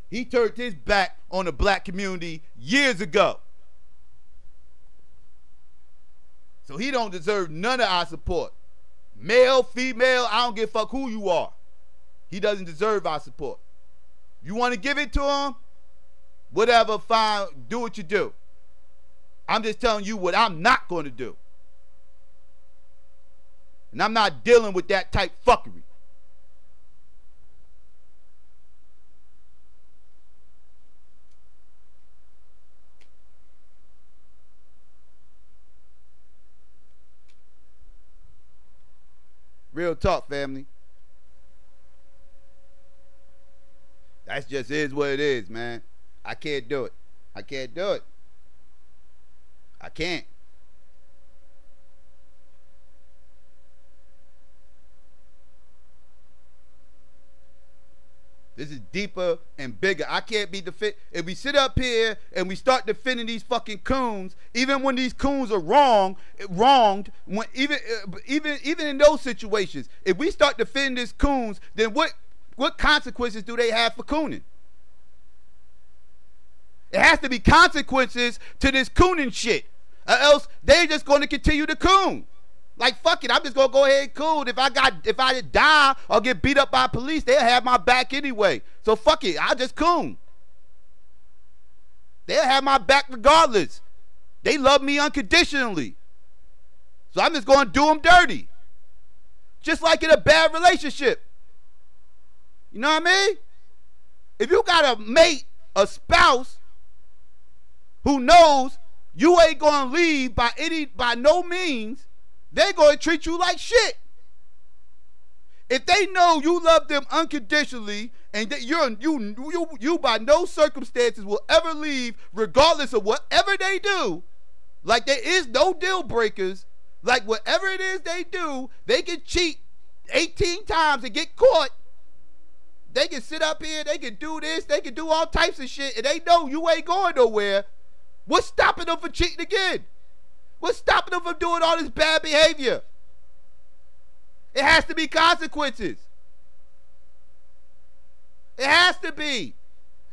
He turned his back on the black community years ago. So he don't deserve none of our support. Male, female, I don't give a fuck who you are. He doesn't deserve our support. You want to give it to him? Whatever, fine, do what you do. I'm just telling you what I'm not going to do. And I'm not dealing with that type fuckery. Real talk, family. That's just is what it is, man. I can't do it. I can't do it. I can't. This is deeper and bigger. I can't be if we sit up here and we start defending these fucking coons, even when these coons are wronged, when even in those situations, if we start defending these coons, then what consequences do they have for cooning? It has to be consequences to this cooning shit, or else they're just going to continue to coon. Like, fuck it, I'm just gonna go ahead and coon. If I die or get beat up by police, they'll have my back anyway. So fuck it, I'll just coon. They'll have my back regardless. They love me unconditionally. So I'm just gonna do them dirty. Just like in a bad relationship. You know what I mean? If you got a mate, a spouse, who knows you ain't gonna leave by no means, they're going to treat you like shit. If they know you love them unconditionally and that you by no circumstances will ever leave regardless of whatever they do, like there is no deal breakers, like whatever it is they do, they can cheat 18 times and get caught. They can sit up here, they can do this, they can do all types of shit, and they know you ain't going nowhere. What's stopping them from cheating again? What's stopping them from doing all this bad behavior? It has to be consequences. It has to be.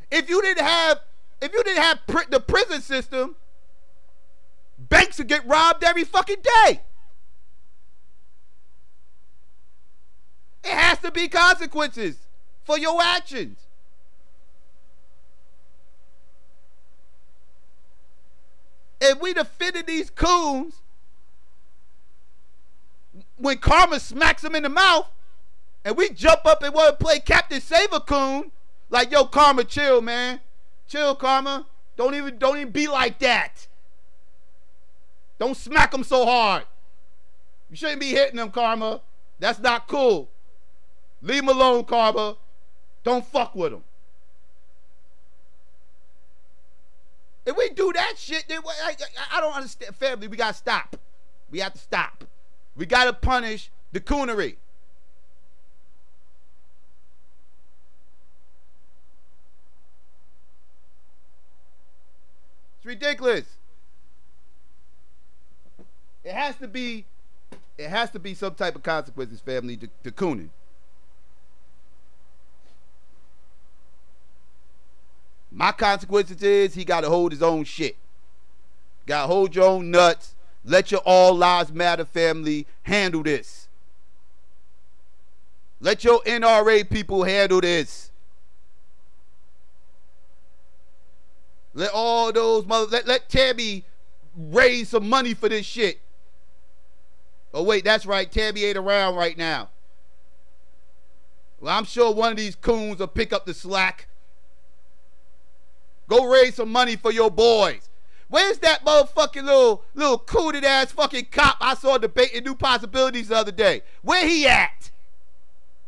If you didn't have the prison system, banks would get robbed every fucking day. It has to be consequences for your actions. And we defended these coons when karma smacks them in the mouth, and we jump up and want to play Captain Save a Coon. Like, yo, Karma, chill, man. Chill, Karma. Don't even be like that. Don't smack them so hard. You shouldn't be hitting them, Karma. That's not cool. Leave them alone, Karma. Don't fuck with them. If we do that shit, then I don't understand. Family, we gotta stop. We have to stop. We gotta punish the coonery. It's ridiculous. It has to be some type of consequences, family, to cooning. My consequences is he got to hold his own shit. Got to hold your own nuts. Let your all lives matter family handle this. Let your NRA people handle this. Let all those let Tabby raise some money for this shit. Oh wait, that's right. Tabby ain't around right now. Well, I'm sure one of these coons will pick up the slack. Go raise some money for your boys. Where's that motherfucking little cooted ass fucking cop I saw debating New Possibilities the other day? Where he at?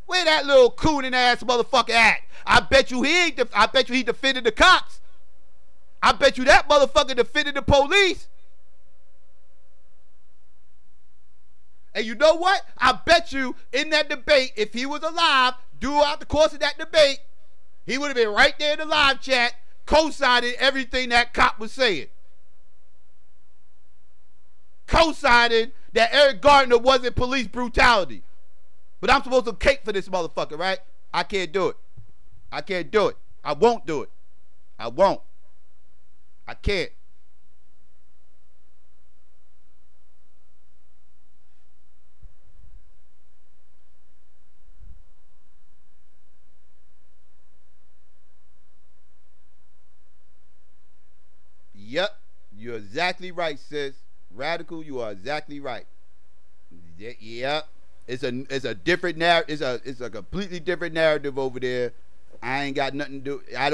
Where that little cooning ass motherfucker at? I bet you he defended the cops. I bet you that motherfucker defended the police. And you know what? I bet you in that debate, if he was alive, throughout the course of that debate, he would have been right there in the live chat, co-signing everything that cop was saying. Co-signing that Eric Gardner wasn't police brutality. But I'm supposed to cape for this motherfucker, right? I can't do it. I can't do it. I won't do it. I won't. I can't. Yep, you're exactly right, sis. Radical, you are exactly right. Yep, it's a different narrative. It's a completely different narrative over there. I ain't got nothing to do. I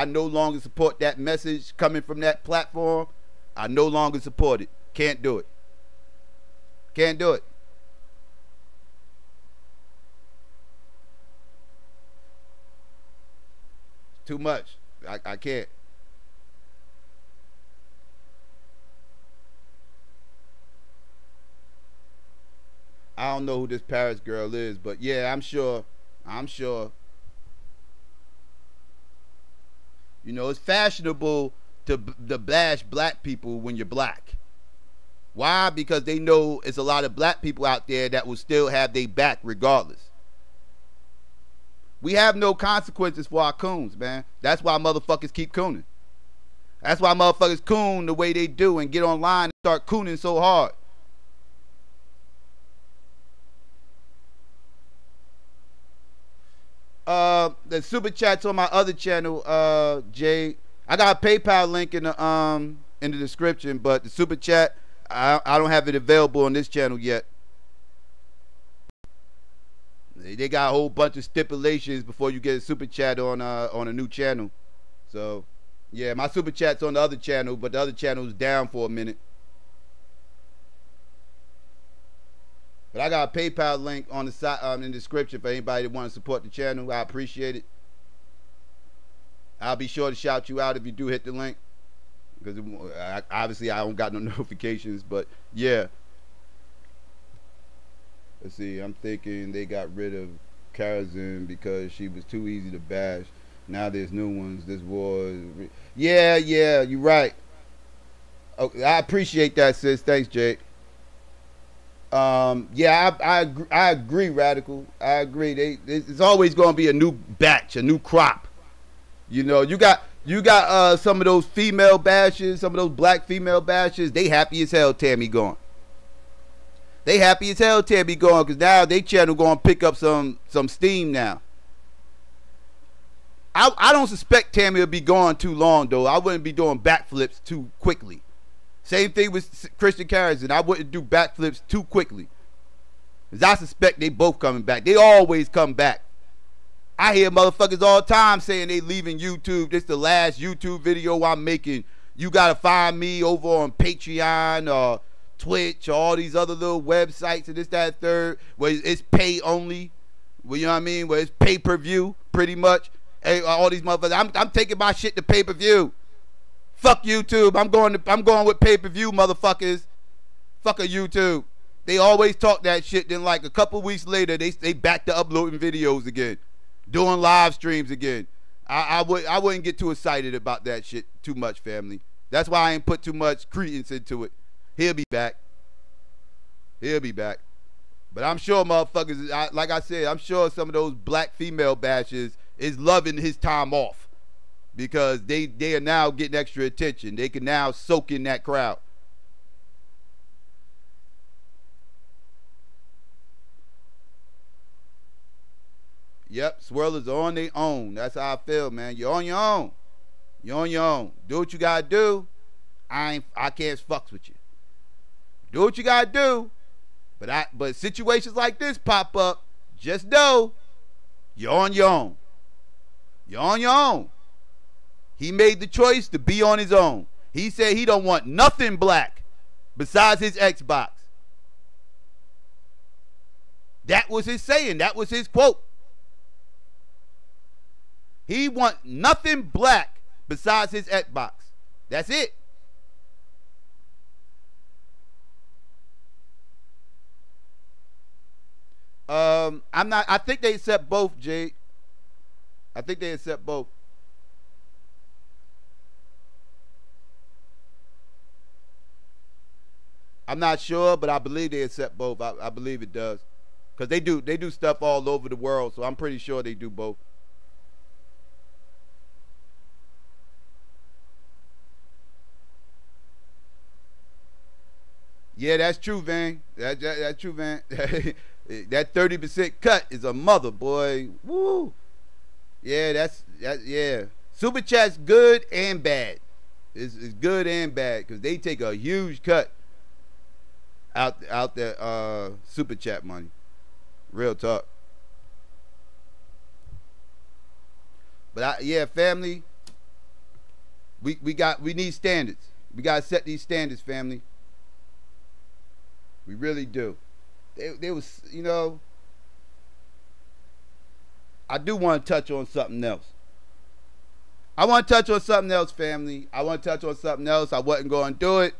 no longer support that message coming from that platform. I no longer support it. Can't do it. Can't do it. Too much. I can't. I don't know who this Paris girl is, but yeah, I'm sure. You know, it's fashionable to bash black people when you're black. Why? Because they know it's a lot of black people out there that will still have their back regardless. We have no consequences for our coons, man. That's why motherfuckers keep cooning. That's why motherfuckers coon the way they do and get online and start cooning so hard. The super chats on my other channel, Jay. I got a PayPal link in the description, but the super chat, I don't have it available on this channel yet. They got a whole bunch of stipulations before you get a super chat on a new channel. So yeah, my super chat's on the other channel, but the other channel is down for a minute. But I got a PayPal link on the side in the description for anybody that want to support the channel. I appreciate it. I'll be sure to shout you out if you do hit the link, because obviously I don't got no notifications. But yeah, let's see. I'm thinking they got rid of Karazin because she was too easy to bash. Now there's new ones. This war is yeah, you're right. Oh, I appreciate that, sis. Thanks, Jake. Yeah, I agree, Radical. I agree. It's always going to be a new batch, a new crop. You know, you got some of those female bashes, some of those black female bashes. They happy as hell Tammy gone. They happy as hell Tammy gone because now they channel going to pick up some steam now. I don't suspect Tammy will be gone too long though. I wouldn't be doing backflips too quickly. Same thing with Christian Karazin. I wouldn't do backflips too quickly. Because I suspect they both coming back. They always come back. I hear motherfuckers all the time saying they leaving YouTube. This the last YouTube video I'm making. You got to find me over on Patreon or Twitch or all these other little websites and this, that, third. Where it's pay only. Well, you know what I mean? Where it's pay-per-view pretty much. Hey, all these motherfuckers. I'm taking my shit to pay-per-view. Fuck YouTube. I'm going with pay-per-view, motherfuckers. Fuck a YouTube. They always talk that shit. Then like a couple weeks later, they back to uploading videos again, doing live streams again. I wouldn't get too excited about that shit too much, family. That's why I ain't put too much credence into it. He'll be back. He'll be back. But I'm sure motherfuckers, like I said, I'm sure some of those black female bashes is loving his time off. Because they are now getting extra attention. They can now soak in that crowd. Yep, swirlers are on their own. That's how I feel, man. You're on your own. You're on your own. Do what you gotta do. I can't fucks with you. Do what you gotta do. But situations like this pop up. Just know you're on your own. You're on your own. He made the choice to be on his own. He said he don't want nothing black besides his Xbox. That was his saying. That was his quote. He want nothing black besides his Xbox. That's it. I think they accept both, Jake. I think they accept both. I'm not sure, but I believe they accept both. I believe it does. Because they do stuff all over the world, so I'm pretty sure they do both. Yeah, that's true, Van. That's true, Van. That 30% cut is a mother, boy. Woo. Yeah, yeah. Super chat's good and bad. It's good and bad because they take a huge cut out there super chat money. Real talk. But yeah, family, we need standards. We gotta set these standards, family. We really do. They was, you know, I do want to touch on something else. I want to touch on something else, family. I want to touch on something else. I wasn't going to do it.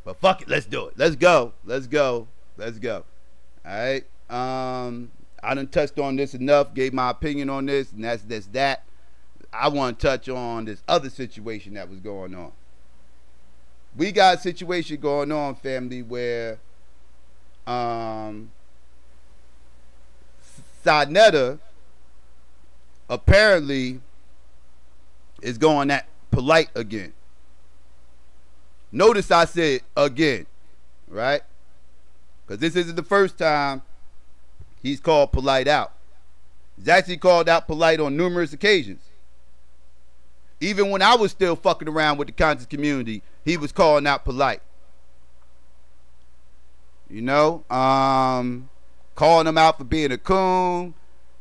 But fuck it, let's do it. Let's go. Let's go. Let's go. Alright. I done touched on this enough, gave my opinion on this, and that's that. I want to touch on this other situation that was going on. We got a situation going on, family, where Sinetta apparently is going at Polite again. Notice I said again, right? Because this isn't the first time he's called Polite out. He's actually called out Polite on numerous occasions. Even when I was still fucking around with the conscious community, he was calling out Polite. You know, calling him out for being a coon,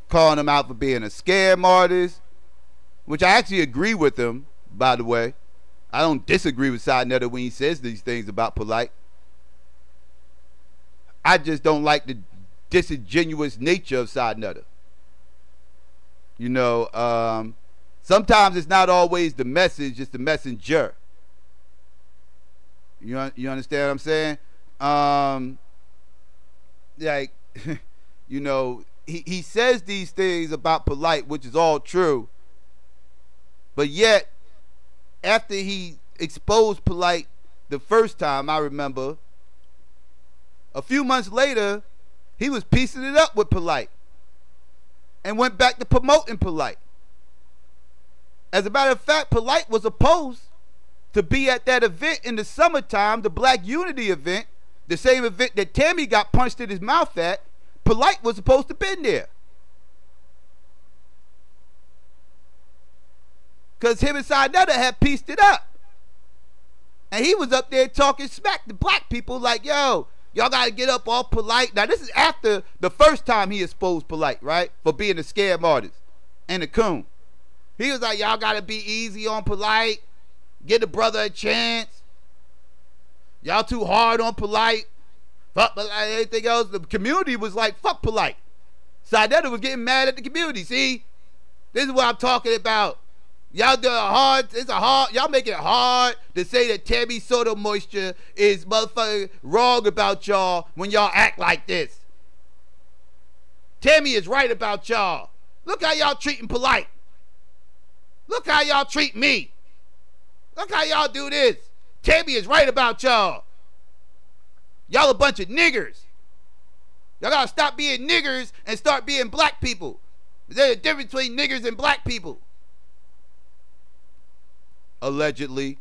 calling him out for being a scam artist, which I actually agree with him, by the way. I don't disagree with Sinetta when he says these things about Polite. I just don't like the disingenuous nature of Sinetta. You know, sometimes it's not always the message, it's the messenger. You understand what I'm saying? Like, you know, he says these things about Polite, which is all true. But yet, after he exposed Polite the first time, I remember, a few months later, he was piecing it up with Polite and went back to promoting Polite. As a matter of fact, Polite was supposed to be at that event in the summertime, the Black Unity event, the same event that Tammy got punched in his mouth at. Polite was supposed to have been there. Because him and Sinetta had pieced it up. And he was up there talking smack to black people like, yo, y'all got to get up all Polite. Now, this is after the first time he exposed Polite, right? For being a scam artist and a coon. He was like, y'all got to be easy on Polite. Get the brother a chance. Y'all too hard on Polite. Fuck Polite, anything else. The community was like, fuck Polite. Sinetta was getting mad at the community. See? This is what I'm talking about. Y'all do hard. Y'all make it hard to say that Tammy Soda Moisture is motherfucking wrong about y'all when y'all act like this. Tammy is right about y'all. Look how y'all treating Polite. Look how y'all treat me. Look how y'all do this. Tammy is right about y'all. Y'all a bunch of niggers. Y'all gotta stop being niggers and start being black people. There's a difference between niggers and black people. Allegedly.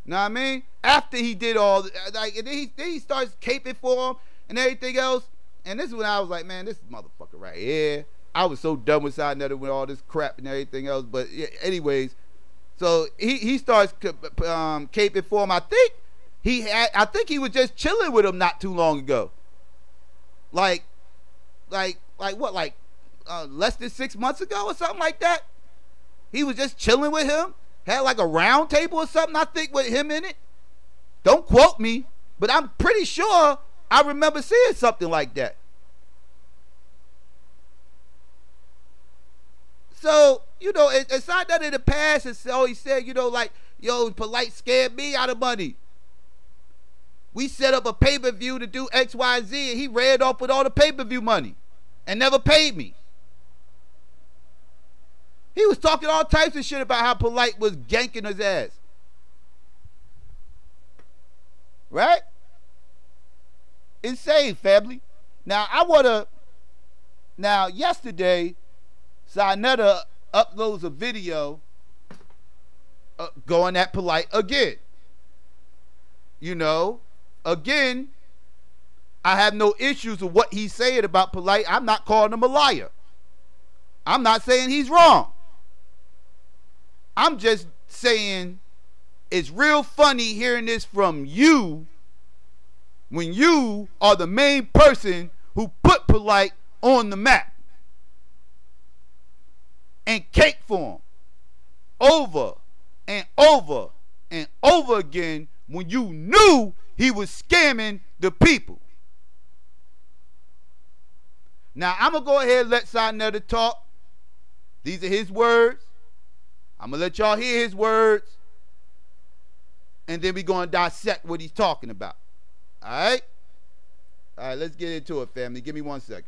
Know what I mean? After he did all, like, and then he starts caping for him and everything else. And this is when I was like, man, this motherfucker right here. I was so done with Sinetta with all this crap and everything else. But yeah, anyways, so he starts caping for him. I think he was just chilling with him not too long ago. Like what? Like less than 6 months ago or something like that. He was just chilling with him. Had like a round table or something, I think, with him in it. Don't quote me, but I'm pretty sure I remember seeing something like that. So, you know, aside that in the past, and so he said, you know, like, yo, Polite scared me out of money. We set up a pay-per-view to do X, Y, Z, and he ran off with all the pay-per-view money and never paid me. He was talking all types of shit about how Polite was ganking his ass. Right? Insane, family. Now, yesterday, Sinetta uploads a video going at Polite again. You know, again, I have no issues with what he's saying about Polite. I'm not calling him a liar. I'm not saying he's wrong. I'm just saying it's real funny hearing this from you when you are the main person who put Polite on the map and cake for him over and over and over again when you knew he was scamming the people. Now, I'm going to go ahead and let Sinetta talk. These are his words. I'm going to let y'all hear his words. And then we're going to dissect what he's talking about. All right? All right, let's get into it, family. Give me 1 second.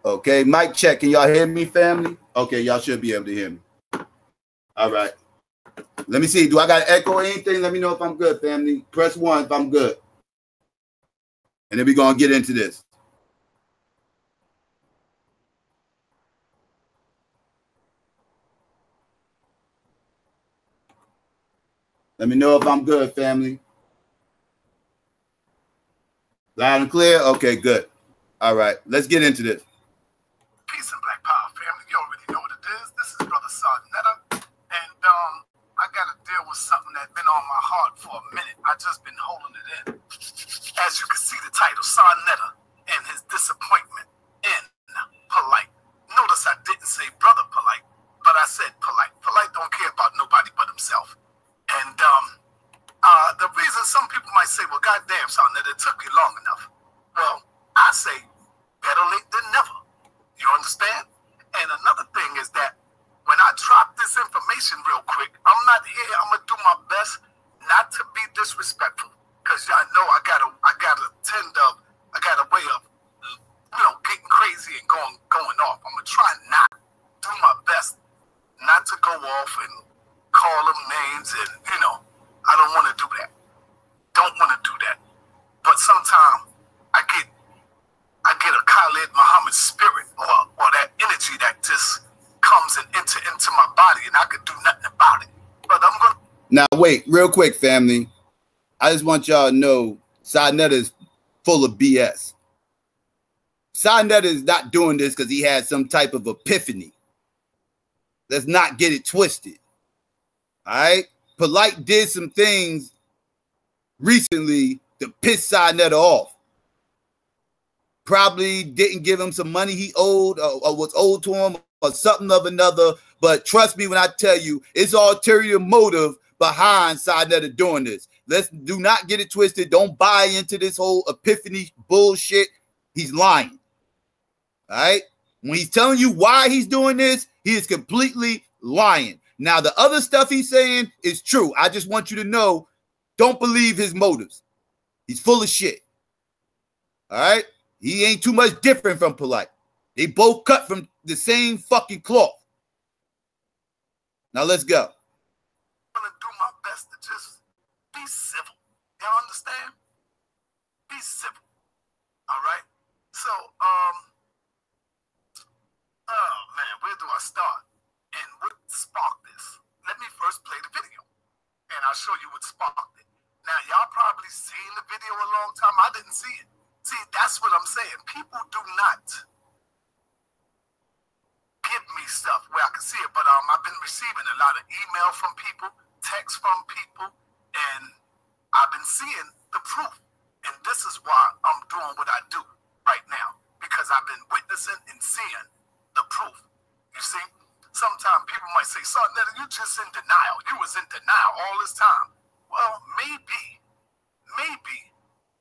Okay, mic check. Can y'all hear me, family? Okay, y'all should be able to hear me. All right. Let me see. Do I got to echo or anything? Let me know if I'm good, family. Press 1 if I'm good. And then we're going to get into this. Let me know if I'm good, family. Loud and clear? Okay, good. All right, let's get into this. Peace and Black Power, family. You already know what it is. This is Brother Sarnetta. And I got to deal with something that's been on my heart for a minute. I just been holding it in. As you can see the title, Sarnetta and his disappointment in Polite. Notice I didn't say Brother Polite, but I said Polite. Polite don't care about nobody but himself. And goddamn, son, that it took you long enough. Well, I say better late than never. You understand? And another thing is that when I drop this information real quick, I'm not here. I'm gonna do my best not to be disrespectful, because y'all know I got a way of, getting crazy and going off. I'm gonna try not do my best not to go off and call them names, and I don't want to do that. Don't want to do that. But sometimes I get a Khalid Muhammad spirit or that energy that just comes and enter into my body, and I could do nothing about it. But I'm gonna. Now wait, real quick, family. I just want y'all to know Sarnetta is full of BS. Sarnetta is not doing this because he had some type of epiphany. Let's not get it twisted. All right? Polite did some things recently to piss Sarnetta off. Probably didn't give him some money he owed or was owed to him or something of another. But trust me when I tell you, it's ulterior motive behind Sarnetta doing this. Let's do not get it twisted. Don't buy into this whole epiphany bullshit. He's lying. All right? When he's telling you why he's doing this, he is completely lying. Now, the other stuff he's saying is true. I just want you to know, don't believe his motives. He's full of shit. All right? He ain't too much different from Polite. They both cut from the same fucking cloth. Now, let's go. I'm going to do my best to just be civil. Y'all understand? Be civil. All right? So, oh, man, where do I start? And what sparked this? Let me first play the video, and I'll show you what sparked it. Now, y'all probably seen the video a long time. I didn't see it. See, that's what I'm saying. People do not give me stuff where I can see it, but I've been receiving a lot of email from people, text from people, and I've been seeing the proof. And this is why I'm doing what I do right now, because I've been witnessing and seeing the proof. You see, sometimes people might say, son, you just in denial. You was in denial all this time. Well, maybe,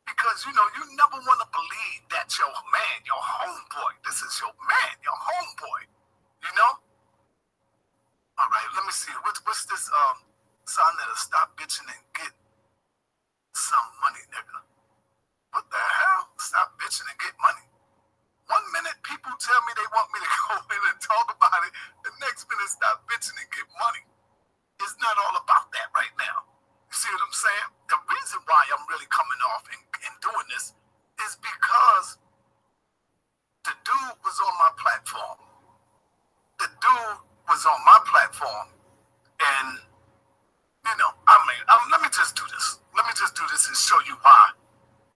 because, you never want to believe that your man, your homeboy, this is your man, your homeboy, All right, let me see. What's this, son, stop bitching and get some money, nigga. What the hell? Stop bitching and get money. 1 minute, people tell me they want me to go in and talk about it. The next minute, stop bitching and get money. It's not all about that right now. You see what I'm saying? The reason why I'm really coming off and doing this is because the dude was on my platform. And, let me just do this. Let me just do this and show you why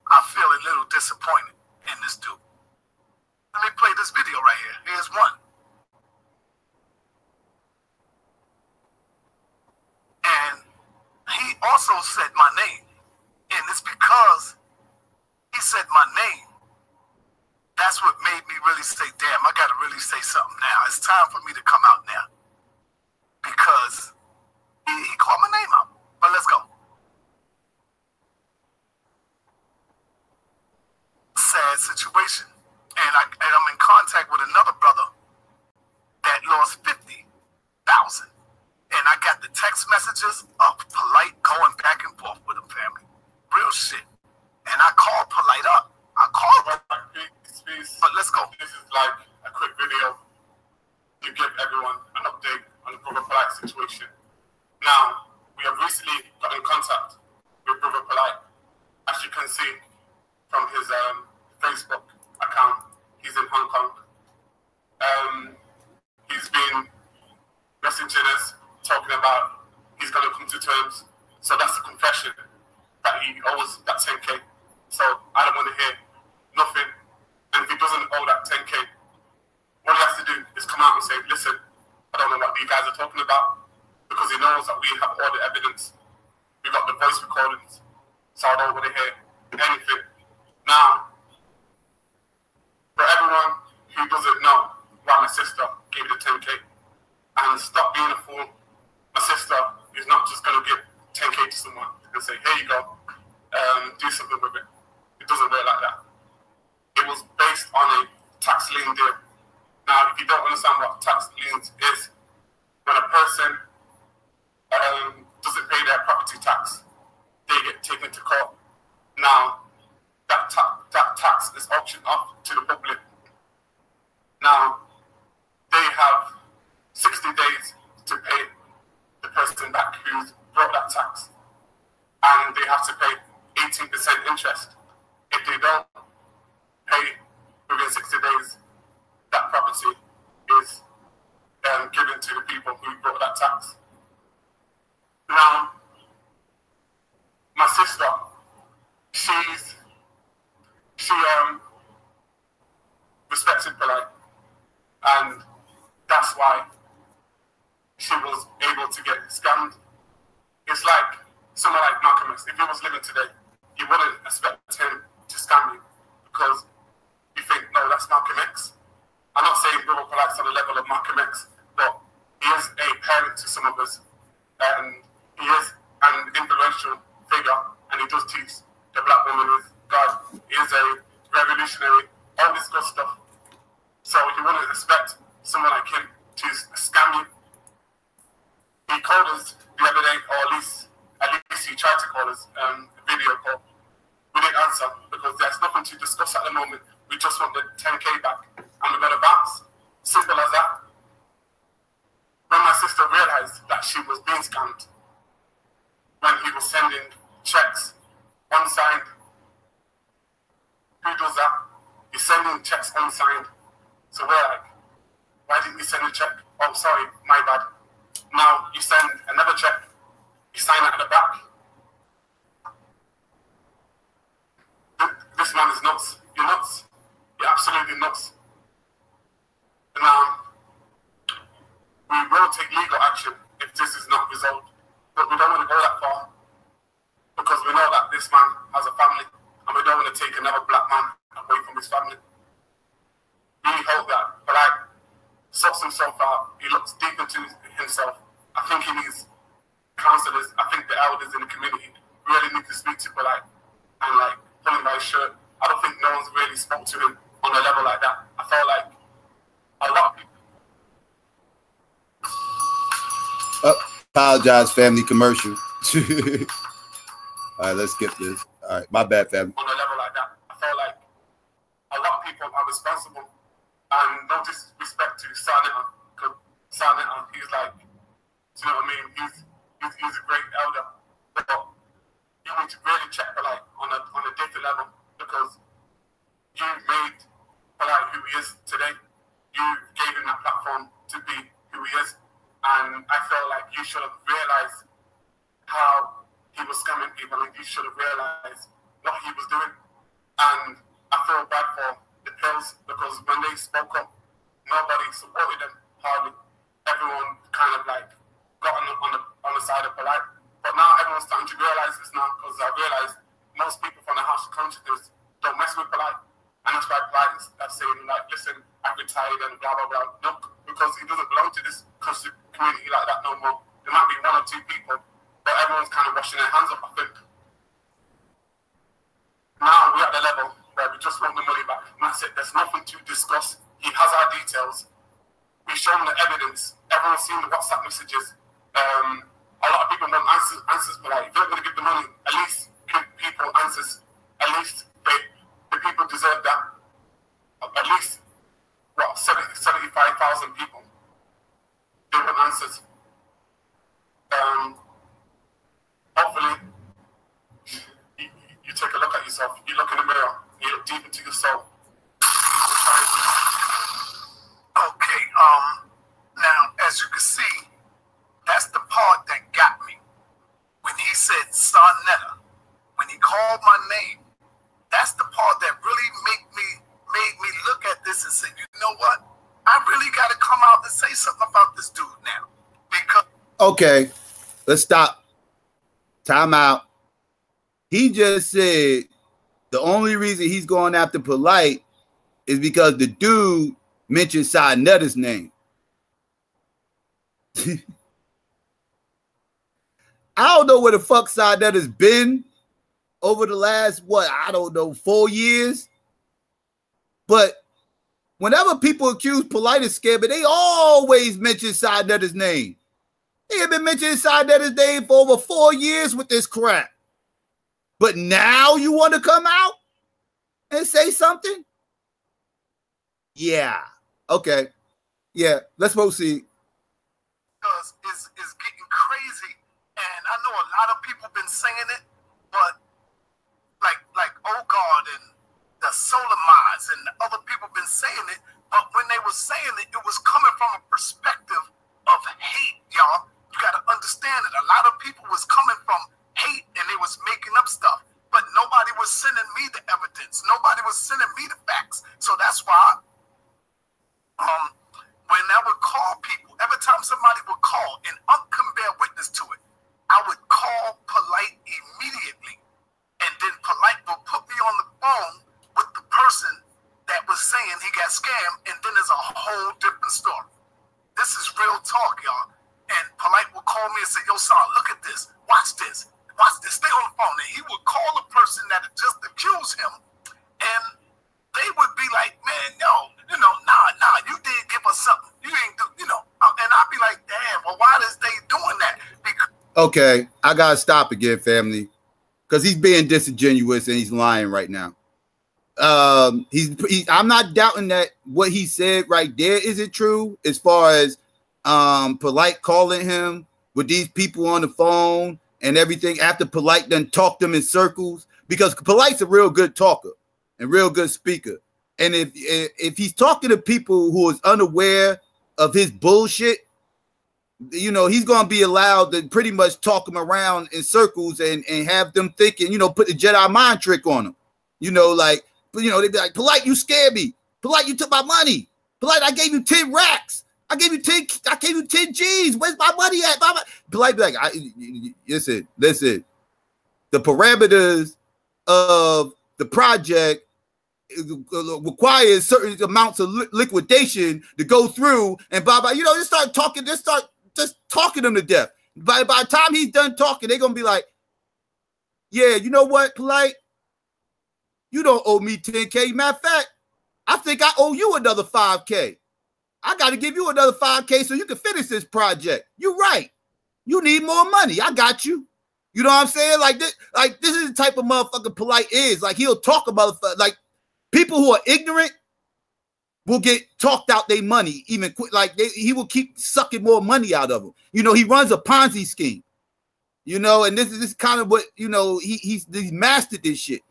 I feel a little disappointed in this dude. Let me play this video right here. Here's one. And he also said my name. And it's because he said my name. That's what made me really say, damn, I got to really say something now. It's time for me to come out now. Because he called my name out. But let's go. Sad situation. And I'm in contact with another brother that lost 50,000. And I got the text messages of Polite going back and forth with him, family. Real shit. And I called Polite up. But let's go. This is like a quick video to give everyone an update on the Brother Polite situation. Now, we have recently got in contact with Brother Polite. As you can see from his Facebook account, he's in Hong Kong. He's been messaging us, talking about he's going to come to terms. So that's a confession that he owes that 10K. So I don't want to hear nothing. And if he doesn't owe that 10K, what he has to do is come out and say, listen, I don't know what you guys are talking about, because he knows that we have all the evidence. We got the voice recordings. So I don't want to hear anything. Now, for everyone who doesn't know why my sister gave the 10K, and stop being a fool, my sister is not just going to give 10K to someone and say, here you go. do something with it. It doesn't work like that. It was based on a tax lien deal. Now, if you don't understand what tax liens is, when a person doesn't pay their property tax, they get taken to court. Now, that tax is auctioned off to the public. Now, they have 60 days to pay the person back who's brought that tax. And they have to pay 18% interest. If they don't pay within 60 days, that property is given to the people who brought that tax. Now, my sister, she respected polite, and that's why she was able to get scammed. It's like someone like Malcolm X. If he was living today, you wouldn't expect him to scam you because you think, no, that's Malcolm X. I'm not saying Brother Polite's on the level of Malcolm X, but he is a parent to some of us, and he is an influential figure, and he does teach the black woman is God. He is a revolutionary, all this good stuff. So you wouldn't expect someone like him to scam you. He called us the other day, or at least he tried to call us, video call. We didn't answer because there's nothing to discuss at the moment. We just want the 10K back, and we're going to bounce. Simple as that. When my sister realized that she was being scammed, when he was sending checks unsigned, who does that? He's sending checks unsigned. So we're like, why didn't you send a check? Oh, sorry, my bad. Now you send another check, you sign it at the back. This man is nuts. You're nuts. You're absolutely nuts. Now, we will take legal action if this is not resolved, but we don't want to go that far because we know that this man has a family and we don't want to take another black man away from his family. We hope that Black sorts himself out. He looks deep into himself. I think he needs counselors. I think the elders in the community really need to speak to Black and like pull him by his shirt. I don't think no one's really spoke to him on a level like that. I felt like a lot of people. Apologize, family commercial. All right, let's skip this. All right, my bad, family. On a level like that, I felt like a lot of people are responsible, and no disrespect to Sanita, because Sanita, he's like, you know what I mean? He's a great elder, but you need to really check Polite on a different level because you made Polite who he is today. You gave him that platform to be who he is, and I felt like you should have realized how he was scamming people, and you should have realized what he was doing. And I feel bad for the pills because when they spoke up, nobody supported them hardly. Everyone kind of like got on the side of Polite. But now everyone's starting to realize this now because I realize most people from the House of Consciousness don't mess with Polite. And that's why Polite is saying like, listen, I'm retired and blah, blah, blah. No, because he doesn't belong to this community like that no more. There might be one or two people, but everyone's kind of washing their hands up, I think. Now we're at the level where we just want the money back. And that's it. There's nothing to discuss. He has our details. We've shown the evidence. Everyone's seen the WhatsApp messages. A lot of people want answers, but like, if you're not going to give the money, at least give people answers. At least the people deserve that. At least, 75,000 people. They want answers. Hopefully, you take a look at yourself. You look in the mirror. You look deep into your soul. Okay, now, as you can see, that's the part that got me. When he said Sonetta, when he called my name, that's the part that really made me look at this and say, you know what? I really got to come out and say something about this dude now. Because okay, let's stop. Time out. He just said the only reason he's going after Polite is because the dude mentioned Sanetta's name. I don't know where the fuck Sanetta's been over the last, what, I don't know, 4 years. But whenever people accuse Polite of scamming, they always mention Side Netter's name. They have been mentioning Side Netter's name for over 4 years with this crap. But now you want to come out and say something? Yeah. Okay. Yeah. Let's proceed. Because it's getting crazy, and I know a lot of people been saying it, but like Oh God and the Solar Mines and the other people been saying it, but when they were saying it, it was coming from a perspective of hate, y'all. You got to understand it. A lot of people was coming from hate, and they was making up stuff, but nobody was sending me the evidence. Nobody was sending me the facts. So that's why when I would call people, every time somebody would call, and Unc can bear witness to it, I would call Polite immediately, and then Polite would put me on the phone with the person that was saying he got scammed, and then there's a whole different story. This is real talk, y'all. And Polite would call me and say, yo, son, look at this. Watch this. Watch this. Stay on the phone. And he would call the person that had just accused him, and they would be like, man, no, nah, you did give us something. You ain't do, and I'd be like, damn, well, why is they doing that? Because Okay, I gotta stop again, family, because he's being disingenuous and he's lying right now. I'm not doubting that what he said right there isn't true, as far as Polite calling him with these people on the phone and everything after Polite done talked them in circles, because Polite's a real good talker and real good speaker. And if he's talking to people who is unaware of his bullshit, he's going to be allowed to pretty much talk them around in circles and have them thinking, put the Jedi mind trick on them. They'd be like, Polite, you scared me. Polite, you took my money. Polite, I gave you 10 racks. I gave you 10 G's. Where's my money at? Polite be like, listen. The parameters of the project requires certain amounts of liquidation to go through, and blah blah. Just start talking them to death. By the time he's done talking, they're gonna be like, yeah, you know what, Polite? You don't owe me 10K. Matter of fact, I think I owe you another 5K. I got to give you another 5K so you can finish this project. You're right. You need more money. I got you. You know what I'm saying? This is the type of motherfucker Polite is. Like, he'll talk about people who are ignorant will get talked out their money even quick. He will keep sucking more money out of them. He runs a Ponzi scheme. And this is kind of what he's mastered this shit.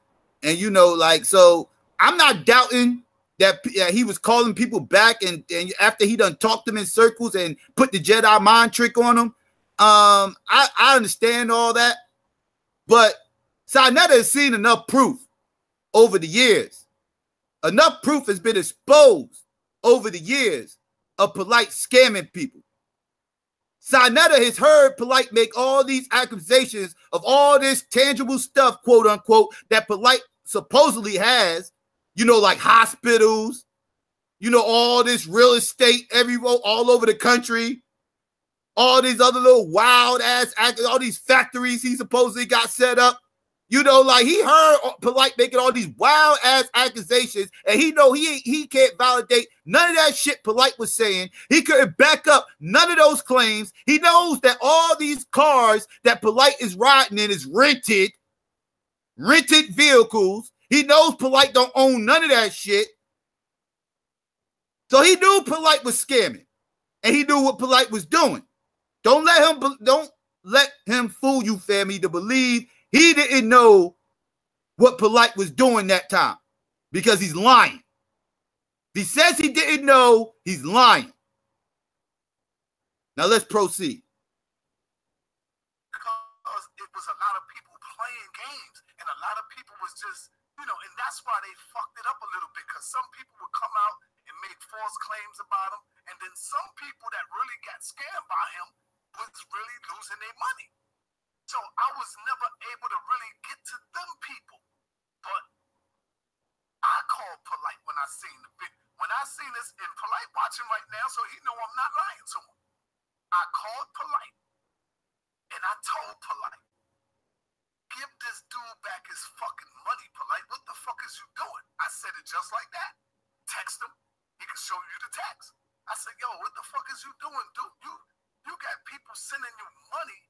And so I'm not doubting that he was calling people back and after he done talked them in circles and put the Jedi mind trick on them. I understand all that, but Sinetta has seen enough proof over the years. Enough proof has been exposed over the years of Polite scamming people. Sinetta has heard Polite make all these accusations of all this tangible stuff, quote unquote, that Polite supposedly has, like hospitals, all this real estate all over the country, all these other little wild ass, all these factories he supposedly got set up. He heard Polite making all these wild ass accusations, and he can't validate none of that shit Polite was saying. He couldn't back up none of those claims. He knows that all these cars that Polite is riding in is rented vehicles. He knows Polite don't own none of that shit. So he knew Polite was scamming, and he knew what Polite was doing. Don't let him fool you, family, to believe he didn't know what Polite was doing that time, because he's lying. If he says he didn't know, he's lying. Now let's proceed. Because it was a lot of people playing games, and a lot of people was just, and that's why they fucked it up a little bit, because some people would come out and make false claims about him, and then some people that really got scammed by him was really losing their money. So I was never able to really get to them people. But I called Polite when I seen the video. When I seen this, and Polite watching right now, so he know I'm not lying to him. I called Polite, and I told Polite, give this dude back his is you doing? I said it just like that. Text him. He can show you the text. I said, yo, what the fuck is you doing, dude? You got people sending you money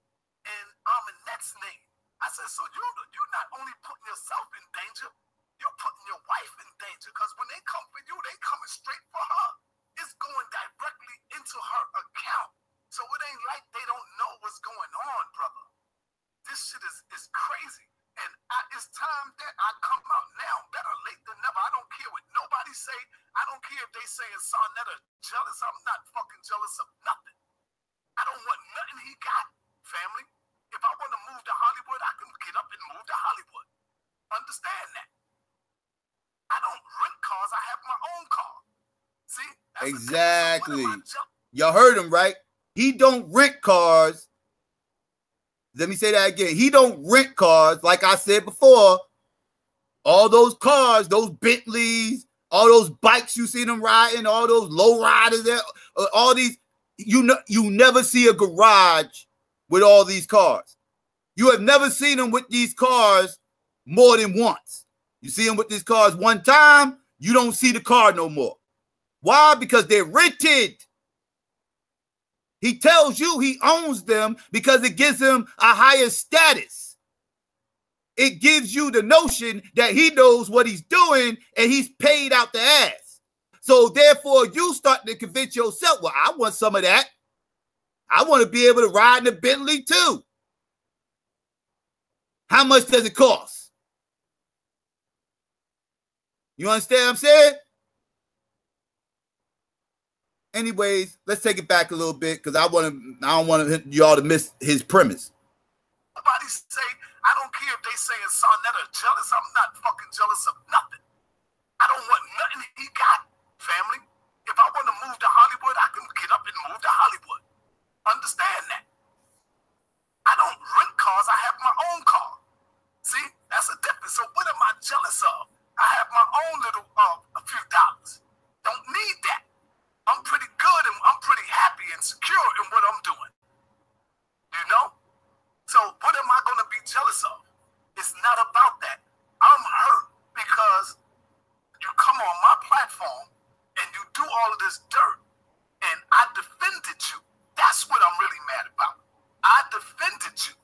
in Aminette's name. I said, so you're not only putting yourself in danger, you're putting your wife in danger. Because when they come for you, they coming straight for her. It's going directly into her account. So it ain't like they don't know what's going on, brother. This shit is crazy. And it's time that I come out now. Better late than never. I don't care what nobody say. I don't care if they saying Sarnetta jealous. I'm not fucking jealous of nothing. I don't want nothing he got, family. If I want to move to Hollywood, I can get up and move to Hollywood. Understand that. I don't rent cars. I have my own car. See? That's exactly. Y'all heard him, right? He don't rent cars. Let me say that again. He don't rent cars. Like I said before, all those cars, those Bentleys, all those bikes you see them riding, all those low riders there, all these, you never see a garage with all these cars. You have never seen them with these cars more than once. You see them with these cars one time, you don't see the car no more. Why? Because they're rented. He tells you he owns them because it gives him a higher status. It gives you the notion that he knows what he's doing and he's paid out the ass. So therefore, you start to convince yourself, well, I want some of that. I want to be able to ride in a Bentley too. How much does it cost? You understand what I'm saying? Anyways, let's take it back a little bit because I don't want y'all to miss his premise. Nobody say, I don't care if they saying Sarnetta jealous. I'm not fucking jealous of nothing. I don't want nothing he got, family. If I want to move to Hollywood, I can get up and move to Hollywood. Understand that. I don't rent cars. I have my own car. See, that's a difference. So what am I jealous of? I have my own little, a few dollars. Don't need that. I'm pretty good and I'm pretty happy and secure in what I'm doing. You know? So what am I going to be jealous of? It's not about that. I'm hurt because you come on my platform and you do all of this dirt and I defended you. That's what I'm really mad about. I defended you.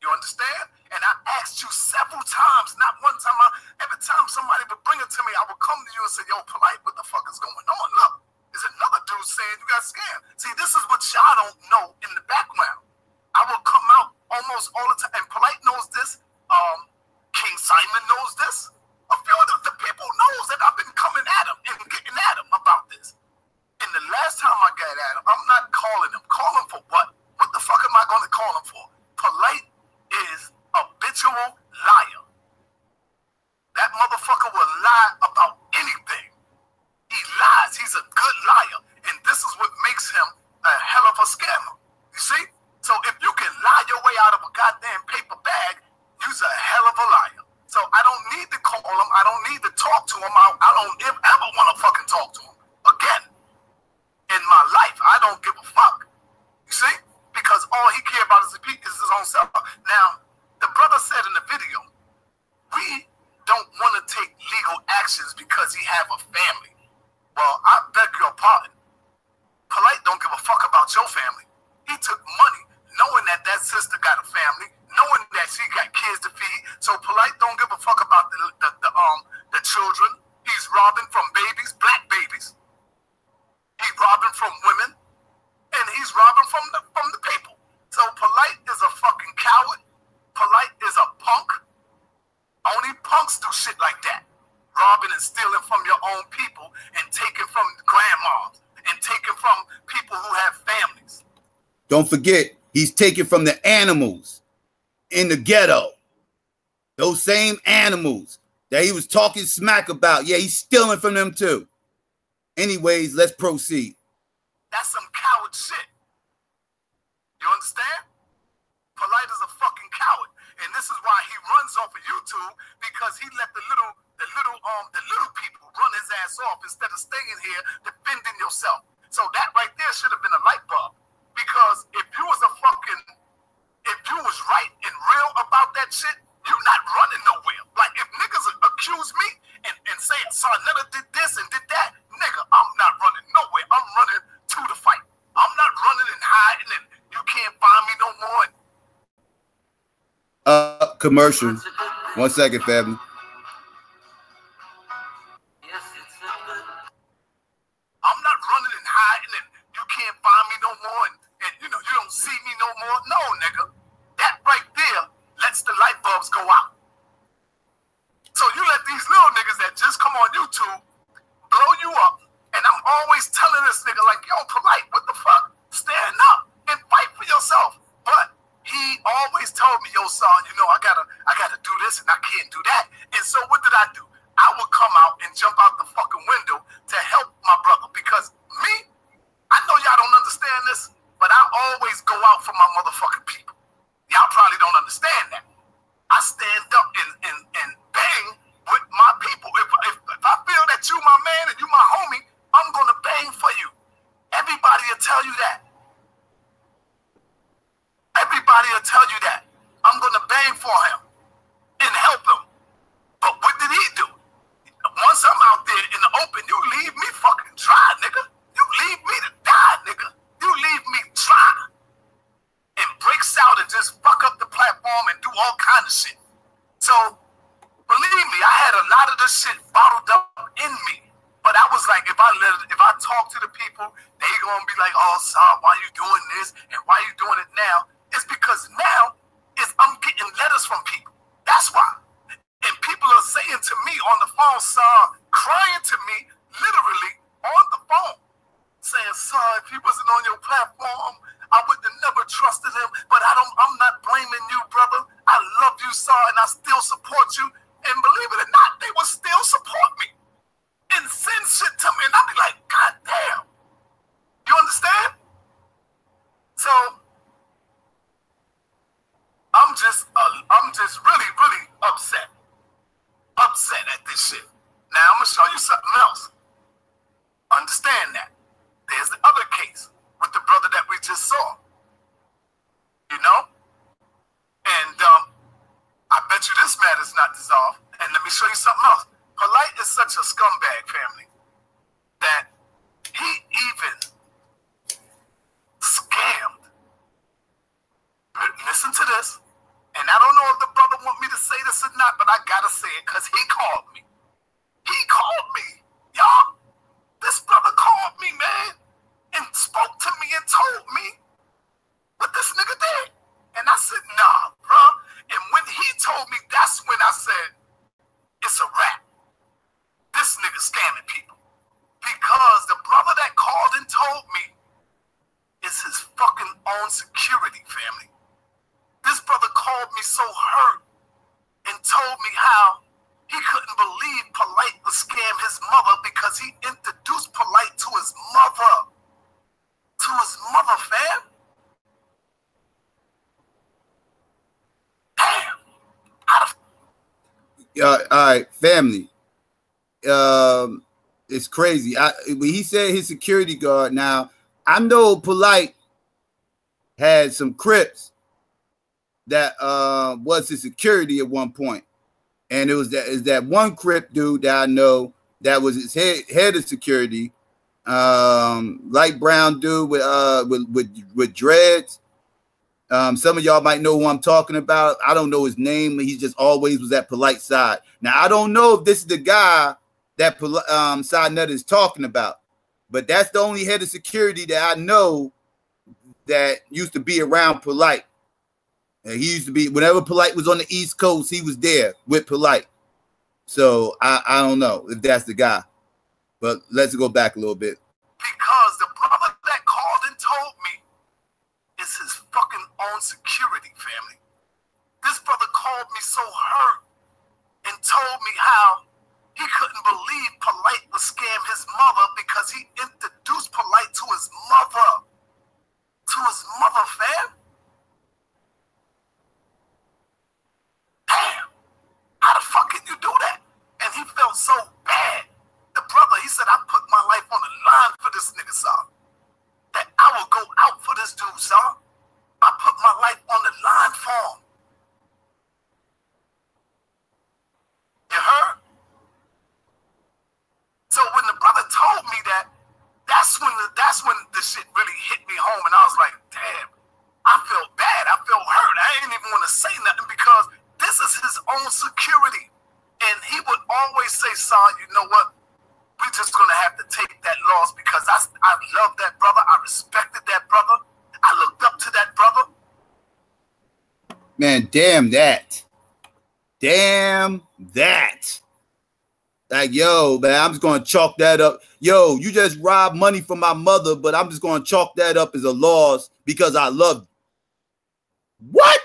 You understand? And I asked you several times, not one time. Every time somebody would bring it to me, I would come to you and say, yo, Polite, what the fuck is going on? Look. There's another dude saying you got scammed. See, this is what y'all don't know in the background. I will come out almost all the time, and Polite knows this. King Simon knows this. A few of the people knows that I've been coming at him and getting at him about this. And the last time I got at him, I'm not calling him. Call him for what? What the fuck am I going to call him for? Polite is a habitual liar. That motherfucker will lie about anything. He lies. He's a good liar. And this is what makes him a hell of a scammer. You see? So if you can lie your way out of a goddamn paper bag, you's a hell of a liar. So I don't need to call him. I don't need to talk to him. I don't ever want to fucking talk to him again. In my life, I don't give a fuck. You see? Because all he cares about is his own self. Now, the brother said in the video, we don't want to take legal actions because he have a family. Well, I beg your pardon. Polite don't give a fuck about your family. He took money knowing that that sister got a family, knowing that she got kids to feed. So Polite don't give a fuck about the children. He's robbing from babies, black babies. He's robbing from women, and he's robbing from the people. So Polite is a fucking coward. Polite is a punk. Only punks do shit like that. Robbing and stealing from your own people and taking from grandmas and taking from people who have families. Don't forget, he's taking from the animals in the ghetto. Those same animals that he was talking smack about. Yeah, he's stealing from them too. Anyways, let's proceed. That's some coward shit. You understand? Polite is a fucking coward. And this is why he runs off of YouTube, because he let the little people run his ass off instead of staying here defending yourself. So that right there should have been a light bulb. Because if you was right and real about that shit, you're not running nowhere. Like if niggas accuse me commercial. 1 second, family. I'm not running and hiding and you can't find me no more and you know, you don't see me no more. No, nigga. That right there lets the light bulbs go out. So you let these little niggas that just come on YouTube blow you up, and I'm always telling this nigga like, yo, Polite, what the fuck? Stand up and fight for yourself. But he always told me, yo, son, you know, I gotta do this and I can't do that. And so what did I do? I would come out and jump out the fucking window to help my brother, because me, I know y'all don't understand this, but I always go out for my motherfucking people. Y'all probably don't understand that. I stand up and bang with my people. If I feel that you my man and you my homie, I'm gonna bang for you. Everybody will tell you that. Everybody will tell you that. I'm gonna bang for him and help him. But what did he do? Once I'm out there in the open, you leave me fucking dry, nigga. You leave me to die, nigga. You leave me dry. And breaks out and just fuck up the platform and do all kind of shit. So, believe me, I had a lot of this shit bottled up in me. But I was like, if I talk to the people, they gonna be like, oh, Saul, why you doing this? And why you doing it now? It's because now I'm getting letters from people. That's why. And people are saying to me on the phone, Saul, crying to me, literally on the phone, saying, Saul, if he wasn't on your platform, I would have never trusted him. But I'm not blaming you, brother. I love you, Saul, and I still support you. And believe it or not, they will still support me and send shit to me. And I'll be like, God damn. You understand? So I'm just really, really upset. Upset at this shit. Now I'm gonna show you something else. Understand that. There's the other case with the brother that we just saw. You know? And I bet you this matter's not dissolved. And let me show you something else. Polite is such a scumbag, family, that he even scammed. Listen to this. And I don't know if the brother want me to say this or not, but I gotta say it because he called me. He called me. Y'all, this brother called me, man, and spoke to me and told me what this nigga did. And I said, nah, bro. And when he told me, that's when I said, it's a wrap. This nigga scamming people. Because the brother that called and told me is his fucking own security, family. This brother called me so hurt and told me how he couldn't believe Polite would scam his mother because he introduced Polite to his mother. To his mother, fam. Damn. All right, family. It's crazy. When he said his security guard, now I know Polite had some Crips that was his security at one point, and it was that one Crip dude that I know that was his head of security, light brown dude with dreads. Some of y'all might know who I'm talking about. I don't know his name. He just always was at Polite side. Now I don't know if this is the guy that Side Nut is talking about, but that's the only head of security that I know that used to be around Polite. And he used to be, whenever Polite was on the East Coast, he was there with Polite. So I don't know if that's the guy, but let's go back a little bit. Because the brother that called and told me is his fucking own security, family. This brother called me so hurt and told me how he couldn't believe Polite would scam his mother because he introduced Polite to his mother. To his mother, fam. Damn. How the fuck can you do that? And he felt so bad. The brother, he said, I put my life on the line for this nigga, son. That I will go out for this dude, son. I put my life on the line for him. You heard? So when the brother told me that, that's when the shit really hit me home, and I was like, damn, I Man, damn that. Damn that. Like, yo, man, I'm just going to chalk that up. Yo, you just robbed money from my mother, but I'm just going to chalk that up as a loss because I love you. What?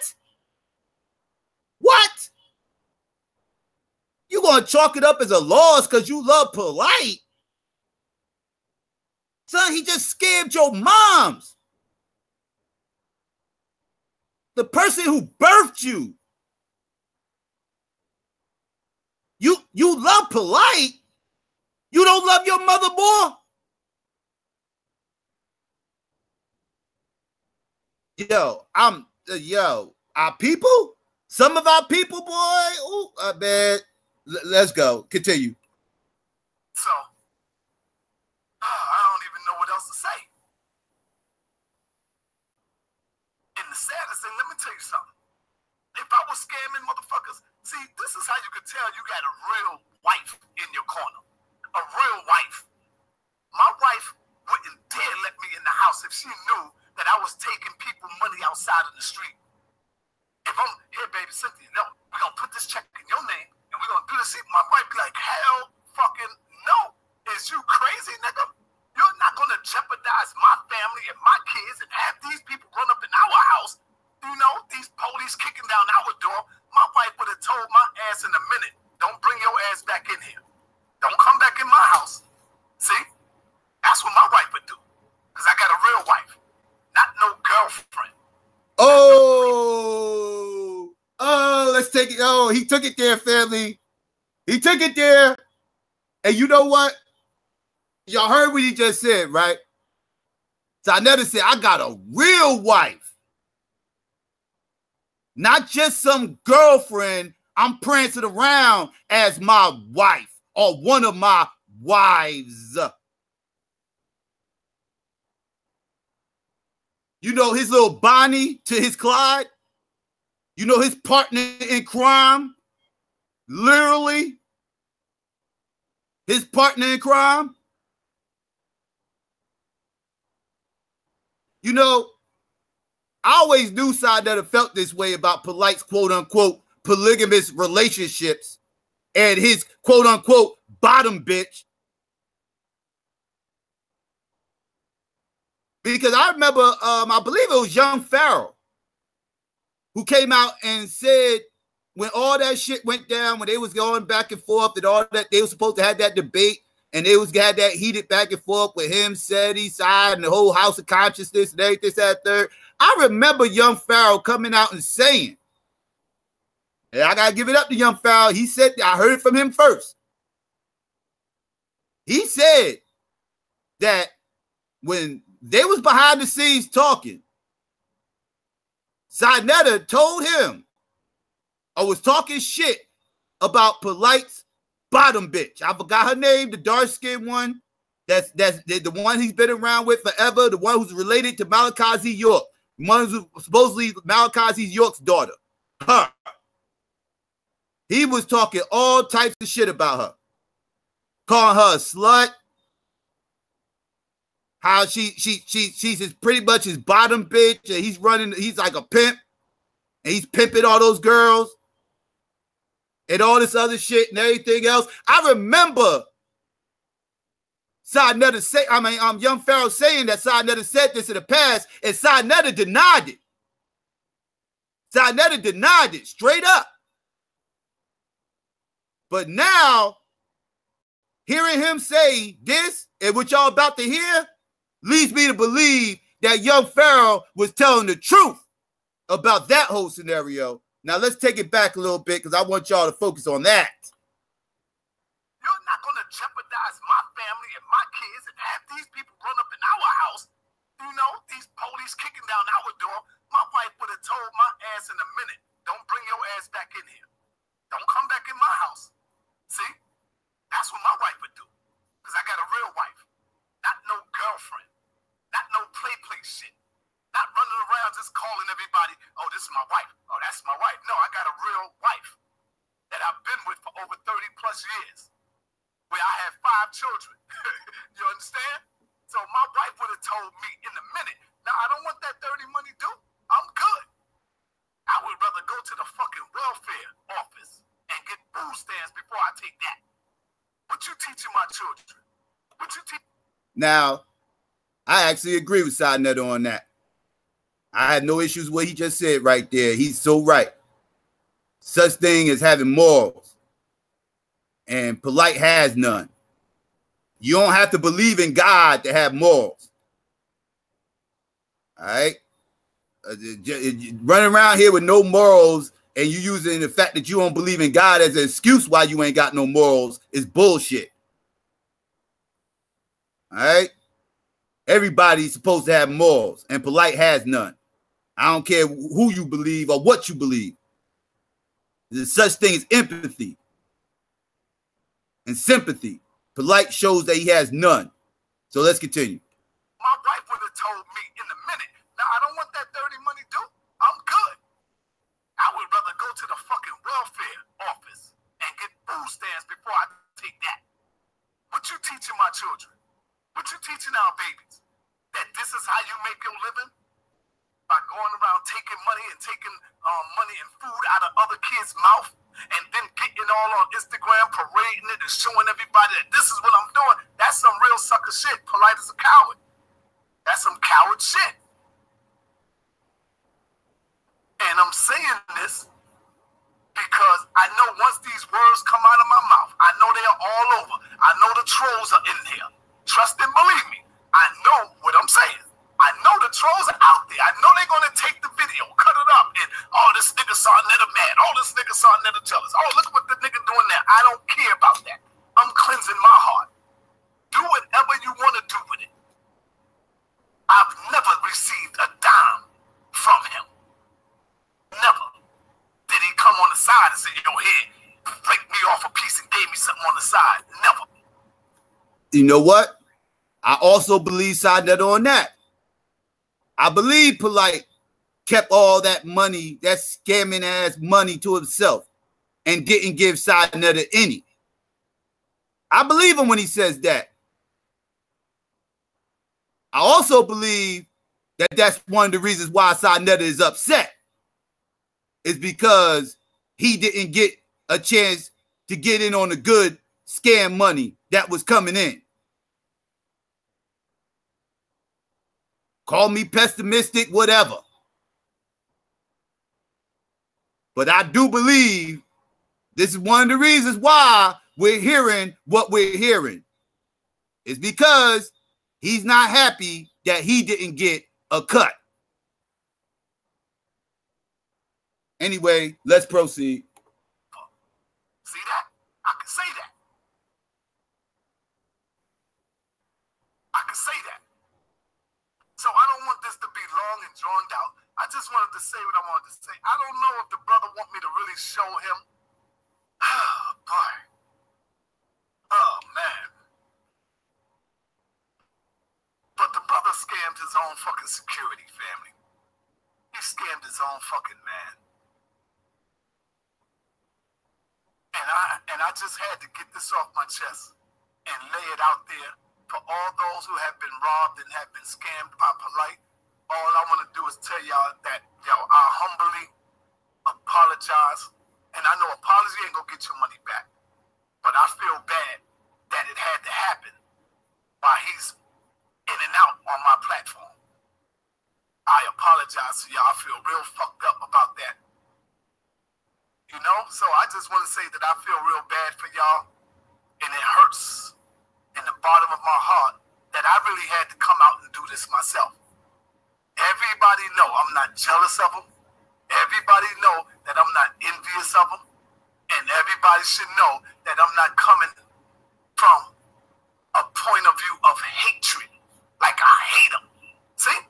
What? You going to chalk it up as a loss because you love Polite? Son, he just scammed your moms. The person who birthed you. You love Polite. You don't love your mother more? Yo, our people? Some of our people, boy. Ooh, I bet. Let's go. Continue. So, I don't even know what else to say. And the saddest thing, let me tell you something. If I was scamming motherfuckers, see, this is how you could tell you got a real wife in your corner. A real wife. My wife wouldn't dare let me in the house if she knew that I was taking people money outside in the street. If I'm here, baby Cynthia, no, we're gonna put this check in your name and we're gonna do this. My wife be like, hell fucking no. Is you crazy, nigga? You're not gonna jeopardize my family and my kids and have these people run up in our house. You know, these police kicking down our door. My wife would have told my ass in a minute, don't bring your ass back in here. Don't come back in my house. See? That's what my wife would do. Because I got a real wife. Not no girlfriend. Oh, let's take it. Oh, he took it there, family. He took it there. And you know what? Y'all heard what he just said, right? So I never said, I got a real wife. Not just some girlfriend I'm prancing around as my wife or one of my wives. You know his little Bonnie to his Clyde? You know his partner in crime? Literally. His partner in crime? You know, I always knew side that felt this way about Polite's quote-unquote polygamous relationships and his quote-unquote bottom bitch. Because I remember, I believe it was Young Pharaoh who came out and said when all that shit went down, when they was going back and forth and all that, they were supposed to have that debate and they was had that heated back and forth with him, Seti, side, and the whole House of Consciousness and everything, that third. I remember Young Pharaoh coming out and saying, and I got to give it up to Young Pharaoh. He said, I heard it from him first. He said that when they was behind the scenes talking, Sinetta told him or was talking shit about Polite's bottom bitch. I forgot her name, the dark-skinned one. That's the one he's been around with forever, the one who's related to Malachi Z. York. The one who's supposedly Malachi Z. York's daughter. Her. He was talking all types of shit about her. Calling her a slut. How she's pretty much his bottom bitch, and he's like a pimp, and he's pimping all those girls, and all this other shit and everything else. I remember Young Pharaoh saying that Sinetta said this in the past, and Sinetta denied it. Sinetta denied it straight up. But now, hearing him say this, and what y'all about to hear, leads me to believe that Young Pharaoh was telling the truth about that whole scenario. Now, let's take it back a little bit because I want y'all to focus on that. You're not going to jeopardize my family and my kids and have these people run up in our house. You know, these police kicking down our door. My wife would have told my ass in a minute, don't bring your ass back in here. Don't come back in my house. See? That's what my wife would do. Because I got a real wife. Not no girlfriend. Not no play shit. Not running around just calling everybody, oh, this is my wife. Oh, that's my wife. No, I got a real wife that I've been with for over 30 plus years. Where I have 5 children. You understand? So my wife would have told me in a minute, now I don't want that dirty money, dude. I'm good. I would rather take that. What you teaching my children? What you teach? Now, I actually agree with Sidnetta on that. I had no issues with what he just said right there. He's so right. Such thing as having morals. And Polite has none. You don't have to believe in God to have morals. All right? Running around here with no morals and you using the fact that you don't believe in God as an excuse why you ain't got no morals is bullshit. All right? Everybody's supposed to have morals, and Polite has none. I don't care who you believe or what you believe. There's such thing as empathy and sympathy. Polite shows that he has none. So let's continue. My wife would have told me in a minute, now I don't want that dirty money, dude. I'm good. I would rather go to the fucking welfare office and get food stamps before I take that. What you teaching my children? What you teaching our babies? That this is how you make your living? By going around taking money and taking money and food out of other kids' mouth and then getting all on Instagram, parading it and showing everybody that this is what I'm doing. That's some real sucker shit. Polite as a coward. That's some coward shit. And I'm saying this because I know once these words come out of my mouth, I know they are all over. I know the trolls are in there. Trust and believe me. I know what I'm saying. I know the trolls are out there. I know they're going to take the video, cut it up, and, oh, this nigga saw Netta mad. Oh, this nigga saw Netta jealous. Oh, look what the nigga doing there. I don't care about that. I'm cleansing my heart. Do whatever you want to do with it. I've never received a dime from him. Never. Did he come on the side and say, yo, here, break me off a piece and gave me something on the side? Never. You know what? I also believe Sidnetta on that. I believe Polite kept all that money, that scamming ass money to himself and didn't give Sidnetta any. I believe him when he says that. I also believe that that's one of the reasons why Sidnetta is upset. Is because he didn't get a chance to get in on the good scam money that was coming in. Call me pessimistic, whatever. But I do believe this is one of the reasons why we're hearing what we're hearing. It's because he's not happy that he didn't get a cut. Anyway, let's proceed. See that? I can say that. I can say that. So I don't want this to be long and drawn out. I just wanted to say what I wanted to say. I don't know if the brother want me to really show him. Oh, boy. Oh, man. But the brother scammed his own fucking security, family. He scammed his own fucking man. And I just had to get this off my chest and lay it out there for all those who have been robbed and have been scammed by Polite. All I want to do is tell y'all that, I humbly apologize. And I know apology ain't gonna get your money back. But I feel bad that it had to happen while he's in and out on my platform. I apologize to y'all. I feel real fucked up about that. You know, so I just want to say that I feel real bad for y'all, and it hurts in the bottom of my heart that I really had to come out and do this myself. Everybody know I'm not jealous of them. Everybody know that I'm not envious of them. And everybody should know that I'm not coming from a point of view of hatred, like I hate them. See?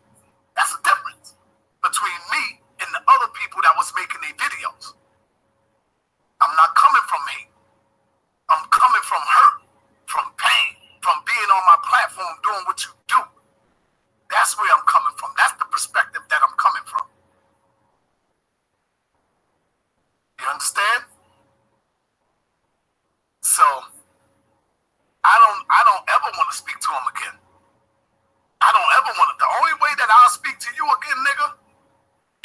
That's the difference between me and the other people that was making their videos. I'm not coming from hate. I'm coming from hurt, from pain, from being on my platform doing what you do. That's where I'm coming from. That's the perspective that I'm coming from. You understand? So I don't ever want to speak to him again. I don't ever want to. The only way that I'll speak to you again, nigga,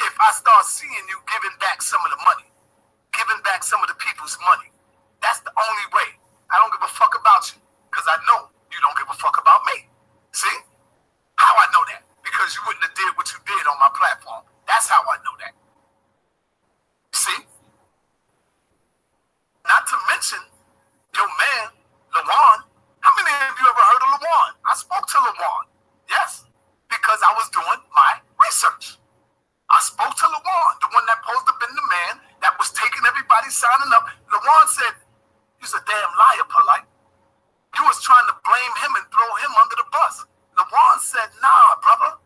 if I start seeing you giving back some of the money. Giving back some of the people's money That's the only way. I don't give a fuck about you because I know you don't give a fuck about me. See? How I know that? Because you wouldn't have did what you did on my platform. That's how I know that. See? Not to mention your man, LaJuan. How many of you ever heard of LaJuan? I spoke to LaJuan. Yes, because I was doing my research. I spoke to LaJuan, the one that supposed to have been the man that was taking everybody signing up. LaJuan said, "You's a damn liar, Polite. You was trying to blame him and throw him under the bus." LaJuan said, "Nah, brother.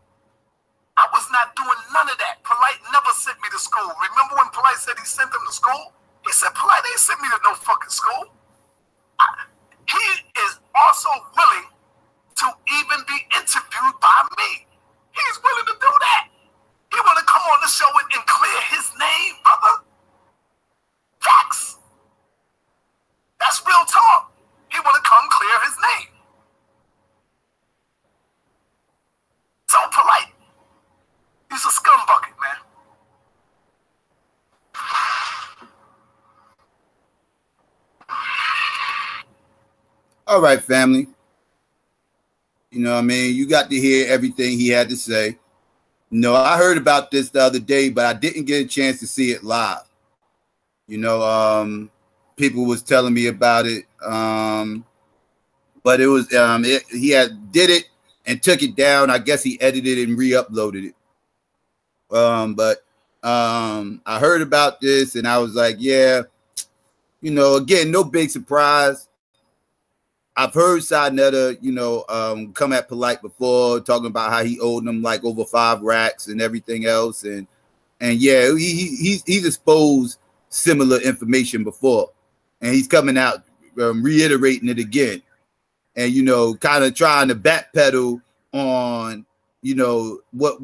I was not doing none of that. Polite never sent me to school. Remember when Polite said he sent him to school? He said, Polite ain't sent me to no fucking school." He is also willing to even be interviewed by me. He's willing to do that. He want to come on the show and clear his name, brother. Facts. That's real talk. He want to come clear his name. So Polite, he's a scumbucket, man. All right, family. You know what I mean? You got to hear everything he had to say. You know, I heard about this the other day, but I didn't get a chance to see it live. You know, people was telling me about it. But it was he did it and took it down. I guess he edited it and re-uploaded it. But I heard about this and I was like, yeah, you know, again, no big surprise. I've heard Sinetta, you know, come at Polite before, talking about how he owed them like over 5 racks and everything else, and yeah, he's exposed similar information before, and he's coming out reiterating it again, and you know, kind of trying to backpedal on, you know, what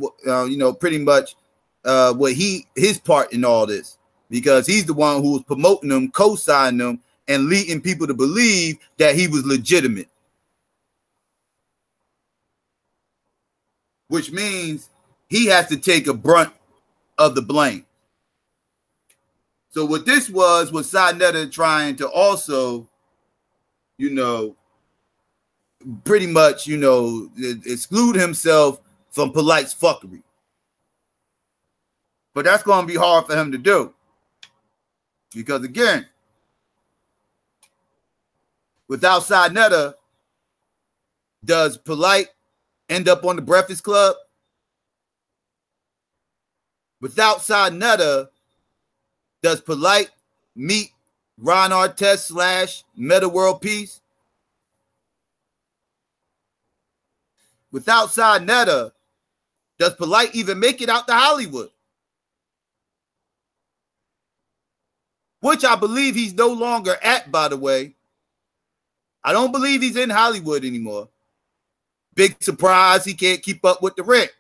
you know, pretty much what his part in all this, because he's the one who was promoting them, co-signing them, and leading people to believe that he was legitimate. Which means he has to take a brunt of the blame. So what this was Sinetta trying to also, you know, pretty much, you know, exclude himself from Polite's fuckery. But that's going to be hard for him to do. Because again, without Sinetta, does Polite end up on the Breakfast Club? Without Sinetta, does Polite meet Ron Artest / Meta World Peace? Without Sinetta, does Polite even make it out to Hollywood? Which I believe he's no longer at, by the way. I don't believe he's in Hollywood anymore. Big surprise, he can't keep up with the rent.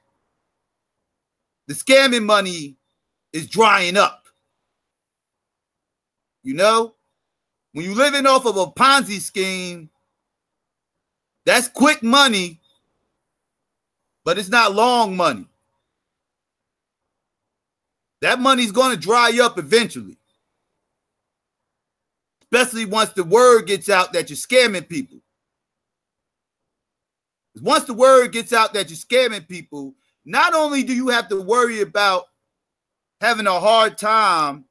The scamming money is drying up. You know, when you're living off of a Ponzi scheme, that's quick money, but it's not long money. That money's going to dry up eventually. Especially once the word gets out that you're scamming people. Once the word gets out that you're scamming people, not only do you have to worry about having a hard time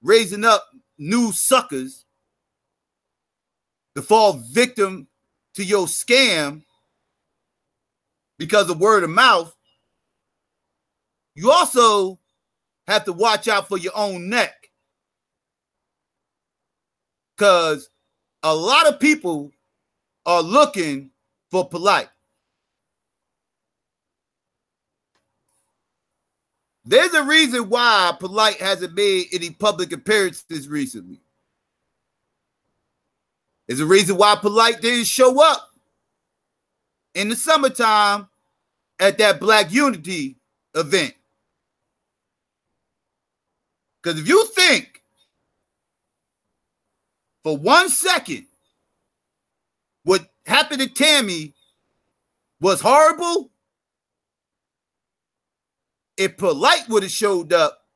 raising up new suckers to fall victim to your scam because of word of mouth, you also have to watch out for your own neck. Because a lot of people are looking for Polite. There's a reason why Polite hasn't made any public appearances recently. There's a reason why Polite didn't show up in the summertime at that Black Unity event. Because if you think for 1 second what happened to Tammy was horrible, if Polite would have showed up,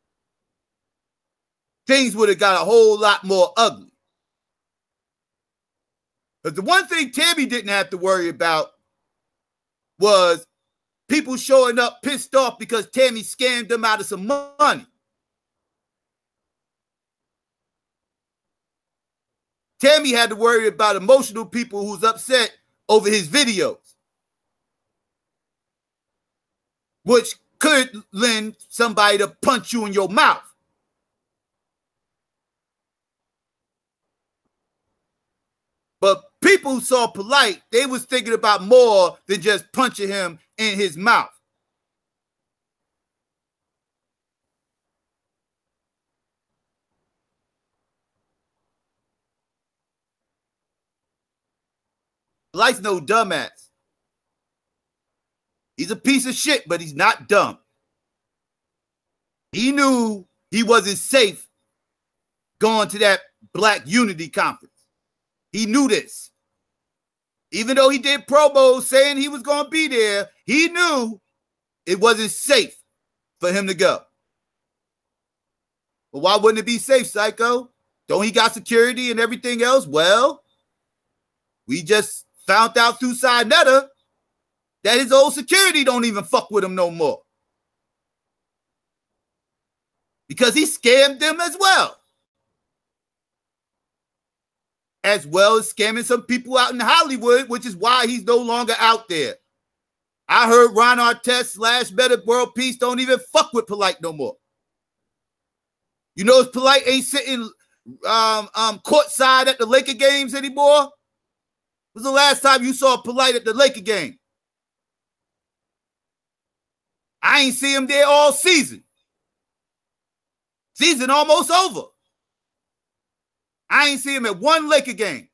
things would have got a whole lot more ugly. Because the one thing Tammy didn't have to worry about was people showing up pissed off because Tammy scammed them out of some money. Tammy had to worry about emotional people who's upset over his videos, which could lend somebody to punch you in your mouth. But people who saw Polite, they was thinking about more than just punching him in his mouth. Polite's no dumbass. He's a piece of shit, but he's not dumb. He knew he wasn't safe going to that Black Unity conference. He knew this. Even though he did promos saying he was going to be there, he knew it wasn't safe for him to go. But why wouldn't it be safe, Psycho? Don't he got security and everything else? Well, we just found out through Sinetta that his old security don't even fuck with him no more. Because he scammed them as well. As well as scamming some people out in Hollywood, which is why he's no longer out there. I heard Ron Artest / Better World Peace don't even fuck with Polite no more. You know, Polite ain't sitting courtside at the Laker games anymore. When was the last time you saw Polite at the Laker game? I ain't see him there all season. Season almost over. I ain't see him at one Laker game.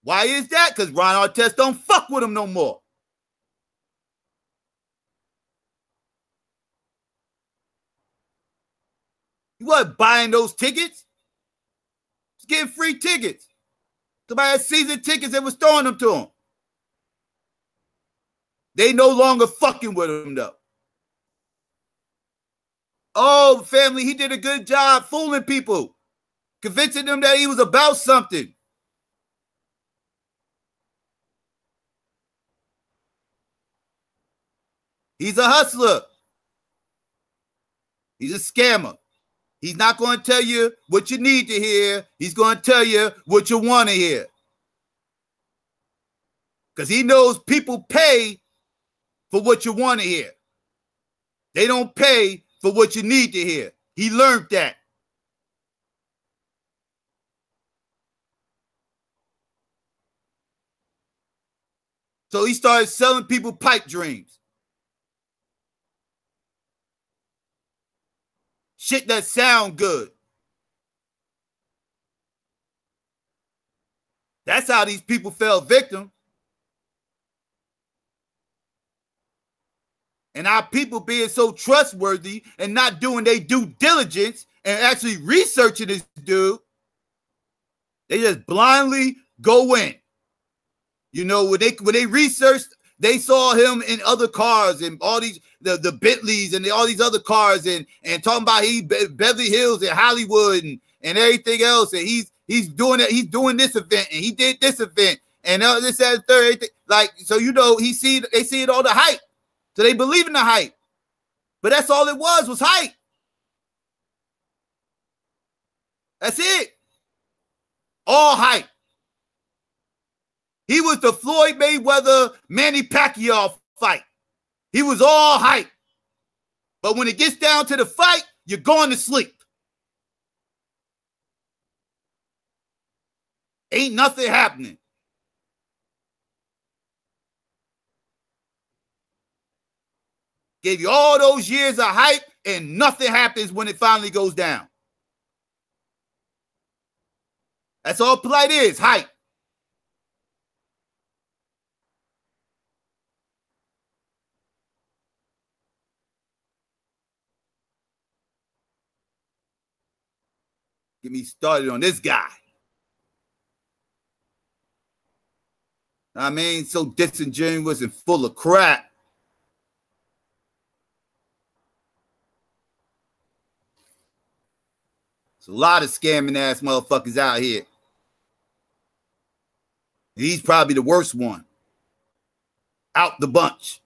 Why is that? Because Ron Artest don't fuck with him no more. He wasn't buying those tickets. He was getting free tickets. Somebody had season tickets that was throwing them to him. They no longer fucking with him though. Oh, family, he did a good job fooling people, convincing them that he was about something. He's a hustler. He's a scammer. He's not going to tell you what you need to hear. He's going to tell you what you want to hear. Because he knows people pay for what you want to hear. They don't pay for what you need to hear. He learned that. So he started selling people pipe dreams. Shit that sound good. That's how these people fell victim. And our people being so trustworthy and not doing their due diligence and actually researching this dude, they just blindly go in. You know, when they researched, they saw him in other cars and all these the Bentleys and all these other cars and talking about Beverly Hills and Hollywood and everything else, and he's doing it. He's doing this event and he did this event and this that and third. Everything. Like, so you know, they see it all the hype. So they believe in the hype. But that's all it was hype. That's it. All hype. He was the Floyd Mayweather Manny Pacquiao fight. He was all hype. But when it gets down to the fight, you're going to sleep. Ain't nothing happening. Gave you all those years of hype and nothing happens when it finally goes down. That's all Polite is, hype. Get me started on this guy. I mean, so disingenuous and full of crap. There's a lot of scamming ass motherfuckers out here. He's probably the worst one out the bunch.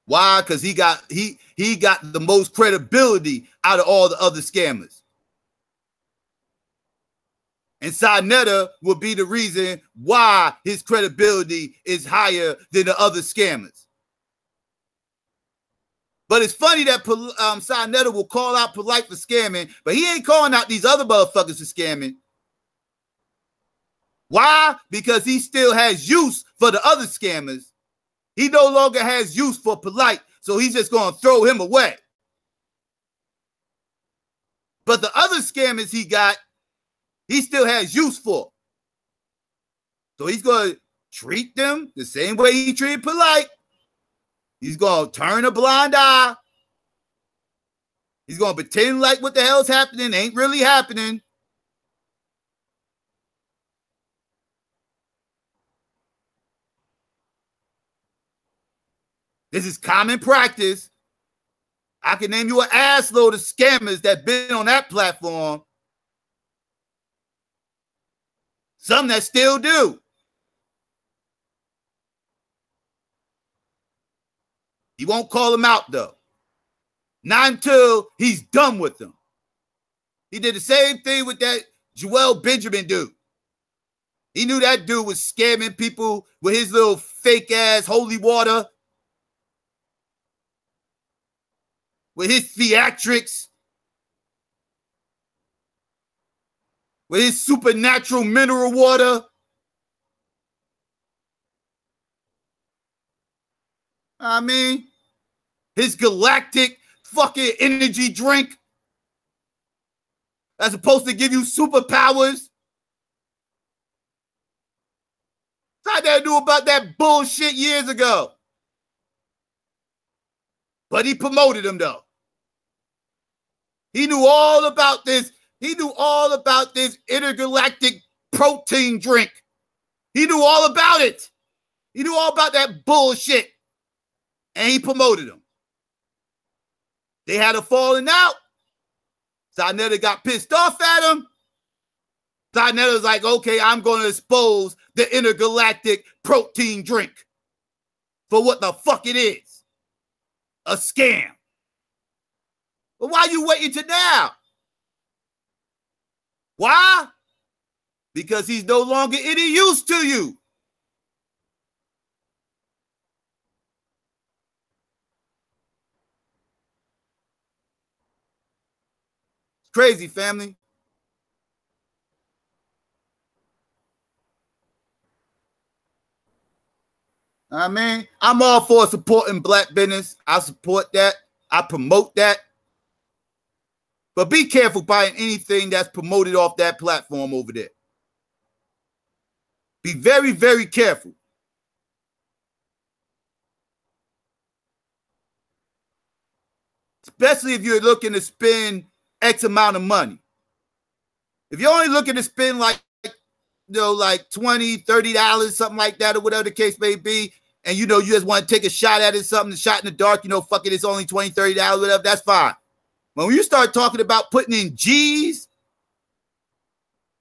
Why? Because he got the most credibility out of all the other scammers. And Sinetta will be the reason why his credibility is higher than the other scammers. But it's funny that Sinetta will call out Polite for scamming, but he ain't calling out these other motherfuckers for scamming. Why? Because he still has use for the other scammers. He no longer has use for Polite, so he's just going to throw him away. But the other scammers he got, he still has use for. So he's going to treat them the same way he treated Polite. He's going to turn a blind eye. He's going to pretend like what the hell's happening ain't really happening. This is common practice. I can name you an ass load of scammers that been on that platform. Some that still do. He won't call them out, though. Not until he's done with them. He did the same thing with that Joel Benjamin dude. He knew that dude was scamming people with his little fake-ass holy water, with his theatrics, with his supernatural mineral water. I mean, his galactic fucking energy drink that's supposed to give you superpowers. How did I do about that bullshit years ago? But he promoted him, though. He knew all about this. He knew all about this intergalactic protein drink. He knew all about it. He knew all about that bullshit. And he promoted him. They had a falling out. Sinetta got pissed off at him. Sinetta's like, okay, I'm going to expose the intergalactic protein drink for what the fuck it is. A scam. But why are you waiting to now? Why? Because he's no longer any use to you. It's crazy, family. I mean, I'm all for supporting black business. I support that. I promote that. But be careful buying anything that's promoted off that platform over there. Be very, very careful. Especially if you're looking to spend X amount of money. If you're only looking to spend like $20, $30, something like that, or whatever the case may be, and you just want to take a shot at it, something, shot in the dark, fuck it, it's only $20, $30, whatever, that's fine. But when you start talking about putting in G's,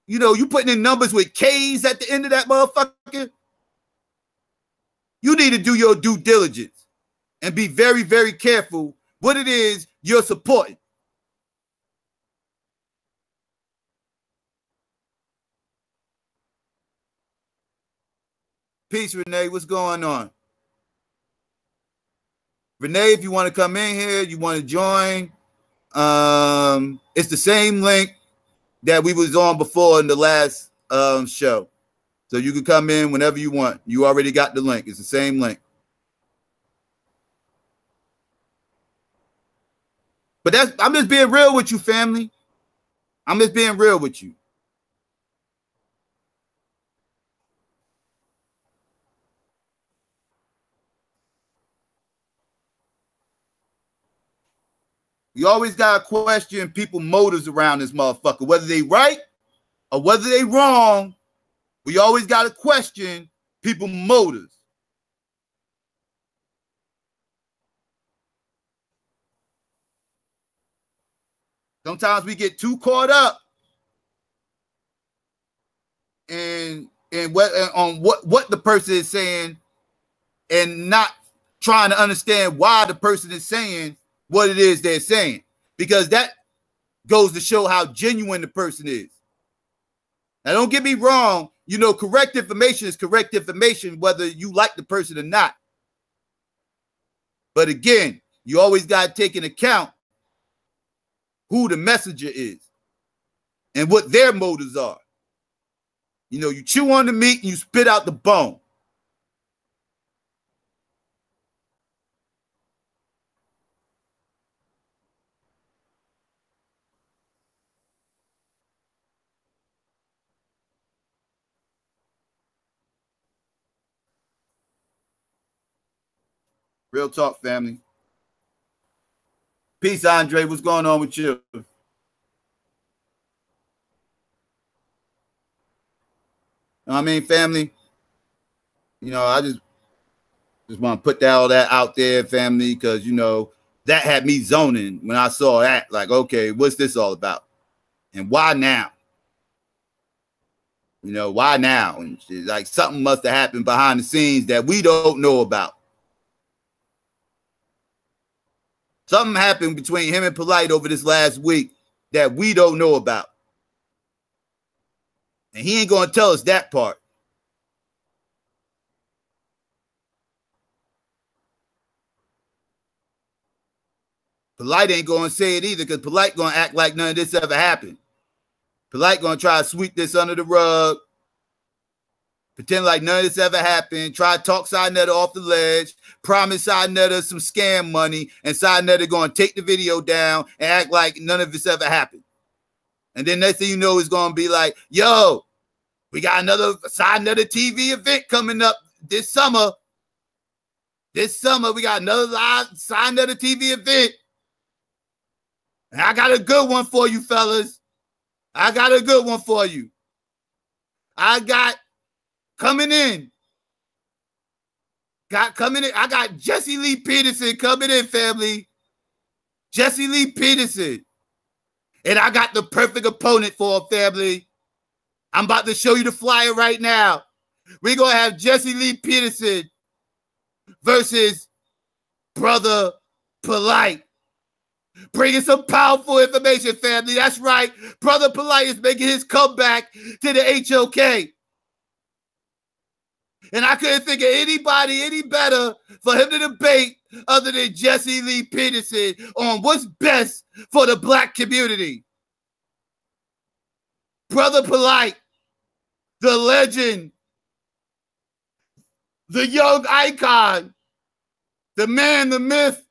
you putting in numbers with K's at the end of that motherfucker, you need to do your due diligence and be very, very careful what it is you're supporting. Peace, Renee. What's going on? Renee, if you want to come in here, you want to join, it's the same link that we was on before in the last show. So you can come in whenever you want. You already got the link. It's the same link. But I'm just being real with you, family. I'm just being real with you. You always got to question people's motives around this motherfucker, whether they right or whether they wrong. We always got to question people's motives. Sometimes we get too caught up what the person is saying, and not trying to understand why the person is saying what it is they're saying, because that goes to show how genuine the person is. Now, don't get me wrong. You know, correct information is correct information, whether you like the person or not. But again, you always got to take into account who the messenger is and what their motives are. You know, you chew on the meat and you spit out the bone. Real talk, family. Peace, Andre. What's going on with you? I mean, family, you know, I just want to put all that out there, family, because, you know, that had me zoning when I saw that. Like, okay, what's this all about? And why now? You know, why now? And like something must have happened behind the scenes that we don't know about. Something happened between him and Polite over this last week that we don't know about. And he ain't going to tell us that part. Polite ain't going to say it either, because Polite going to act like none of this ever happened. Polite going to try to sweep this under the rug, pretend like none of this ever happened, try to talk Sinetta off the ledge, promise Sinetta some scam money, and Sinetta going to take the video down and act like none of this ever happened. And then next thing you know, it's going to be like, yo, we got another Sinetta TV event coming up this summer. This summer, we got another live Sinetta TV event. And I got a good one for you, fellas. I got a good one for you. I got coming in. I got Jesse Lee Peterson coming in, family. Jesse Lee Peterson. And I got the perfect opponent for him, family. I'm about to show you the flyer right now. We're going to have Jesse Lee Peterson versus Brother Polite. Bringing some powerful information, family. That's right. Brother Polite is making his comeback to the HOK. And I couldn't think of anybody any better for him to debate other than Jesse Lee Peterson on what's best for the black community. Brother Polite, the legend, the young icon, the man, the myth.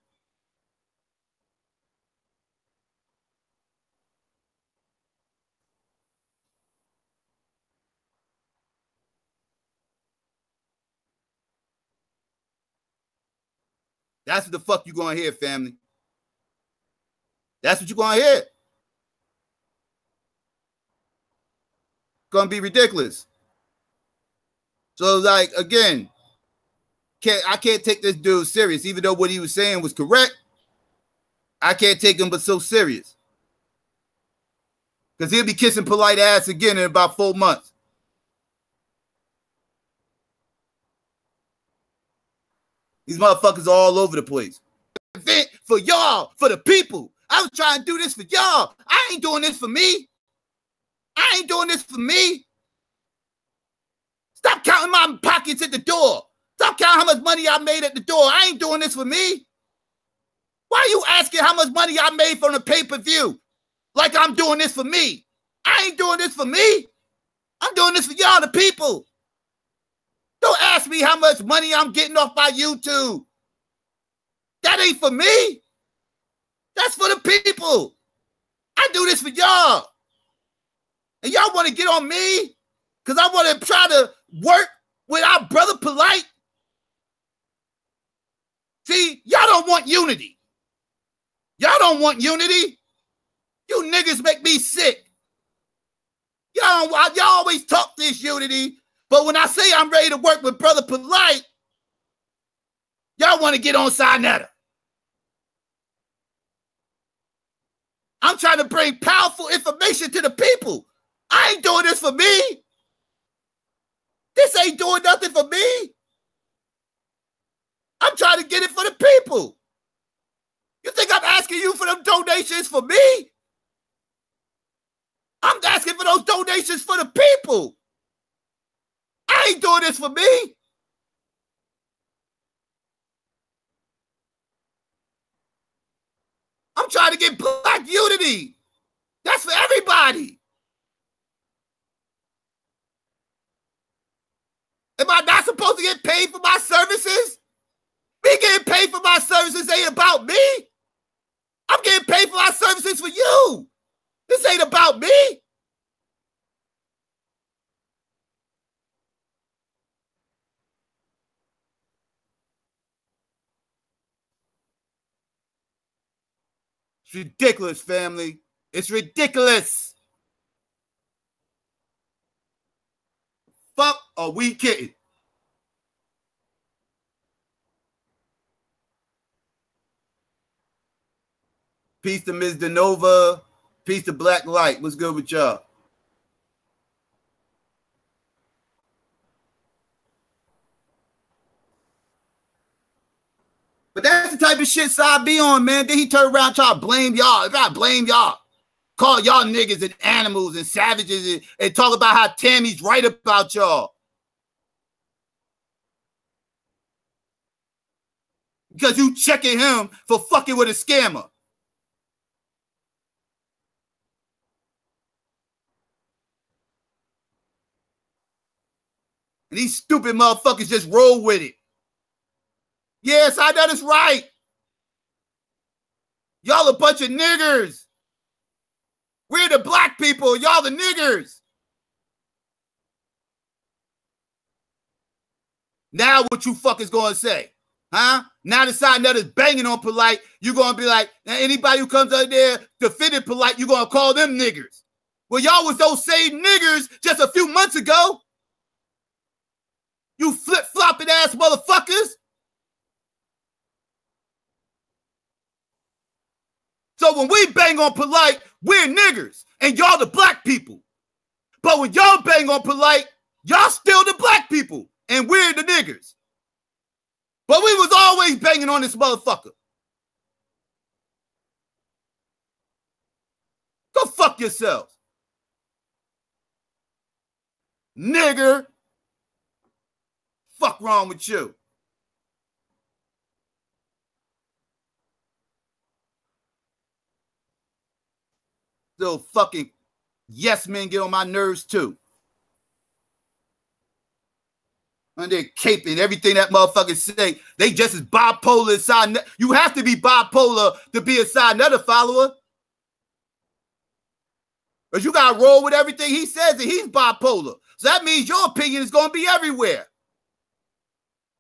That's what the fuck you gonna hear, family. That's what you're gonna hear. Gonna be ridiculous. So, like, again, I can't take this dude serious, even though what he was saying was correct. I can't take him but so serious. Because he'll be kissing Polite ass again in about 4 months. These motherfuckers are all over the place. Event for y'all, for the people. I was trying to do this for y'all. I ain't doing this for me. I ain't doing this for me. Stop counting my pockets at the door. Stop counting how much money I made at the door. I ain't doing this for me. Why are you asking how much money I made from the pay-per-view? Like I'm doing this for me. I ain't doing this for me. I'm doing this for y'all, the people. Don't ask me how much money I'm getting off my YouTube. That ain't for me. That's for the people. I do this for y'all. And y'all want to get on me because I want to try to work with our brother Polite? See, y'all don't want unity. Y'all don't want unity. You niggas make me sick. Y'all always talk this unity, but when I say I'm ready to work with Brother Polite, y'all want to get on Sinetta. I'm trying to bring powerful information to the people. I ain't doing this for me. This ain't doing nothing for me. I'm trying to get it for the people. You think I'm asking you for them donations for me? I'm asking for those donations for the people. I ain't doing this for me. I'm trying to get black unity. That's for everybody. Am I not supposed to get paid for my services? Me getting paid for my services ain't about me. I'm getting paid for my services for you. This ain't about me. It's ridiculous, family. It's ridiculous. Fuck are we kidding? Peace to Ms. DeNova. Peace to Black Light. What's good with y'all? But that's the type of shit Side be on, man. Then he turn around try to blame y'all. Try to blame y'all. Call y'all niggas and animals and savages and talk about how Tammy's right about y'all. Because you checking him for fucking with a scammer. And these stupid motherfuckers just roll with it. Yes, I know that's right. Y'all a bunch of niggers. We're the black people. Y'all the niggers. Now what you fuckers gonna say? Huh? Now the side nut is banging on Polite. You gonna be like, now anybody who comes out there defending Polite, you gonna call them niggers. Well, y'all was those same niggers just a few months ago. You flip-flopping ass motherfuckers. So when we bang on Polite, we're niggers, and y'all the black people. But when y'all bang on Polite, y'all still the black people, and we're the niggers. But we was always banging on this motherfucker. Go fuck yourselves. Nigger. Fuck wrong with you? Little fucking yes men get on my nerves too. And they're caping everything that motherfucker say. They just as bipolar as Side. You have to be bipolar to be a Side Nutter follower. But you gotta roll with everything he says, and he's bipolar. So that means your opinion is gonna be everywhere.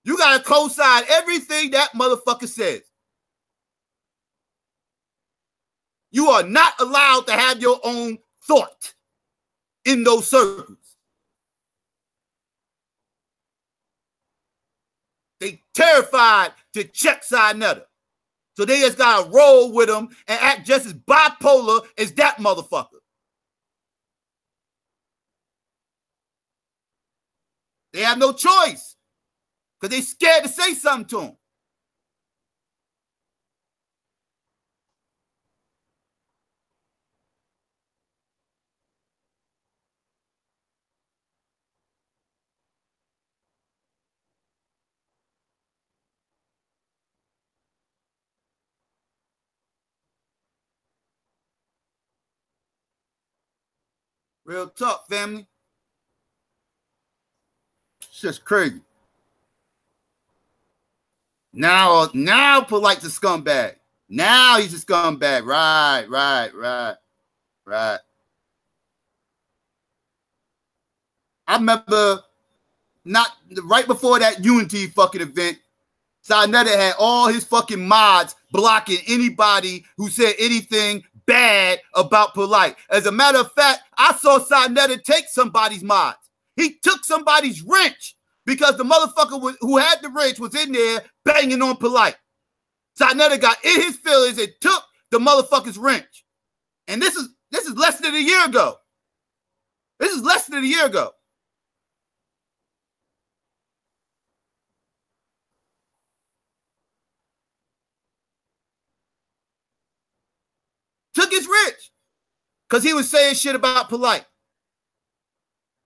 You gotta co-sign everything that motherfucker says. You are not allowed to have your own thought in those circles. They terrified to check Side Nutter. So they just gotta roll with him and act just as bipolar as that motherfucker. They have no choice because they scared to say something to him. Real talk, family. It's just crazy. Now Polite's a scumbag. Now he's a scumbag. Right. I remember right before that Unity fucking event, Side Nutter had all his fucking mods blocking anybody who said anything bad about Polite. As a matter of fact, I saw Side Nutter take somebody's mods. He took somebody's wrench because the motherfucker who had the wrench was in there banging on Polite. Side Nutter got in his feelings and took the motherfucker's wrench. And this is less than a year ago. This is less than a year ago. rich because he was saying shit about Polite.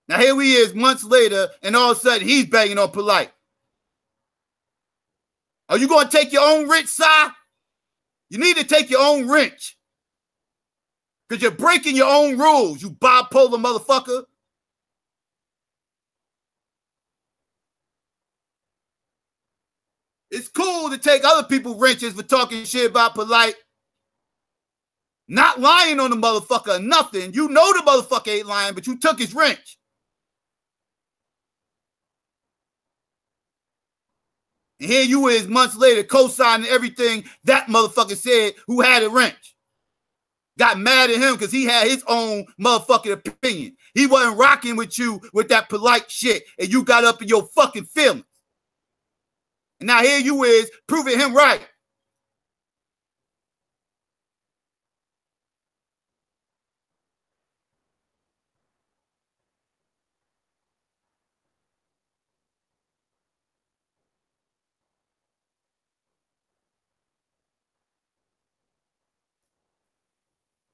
Now here he is months later, and all of a sudden he's banging on Polite. Are you going to take your own wrench, Si? You need to take your own wrench. Because you're breaking your own rules, you bipolar motherfucker. It's cool to take other people's wrenches for talking shit about Polite. Not lying on the motherfucker or nothing. You know the motherfucker ain't lying, but you took his wrench. And here you is months later co-signing everything that motherfucker said who had a wrench. Got mad at him because he had his own motherfucking opinion. He wasn't rocking with you with that Polite shit, and you got up in your fucking feelings. And now here you is proving him right.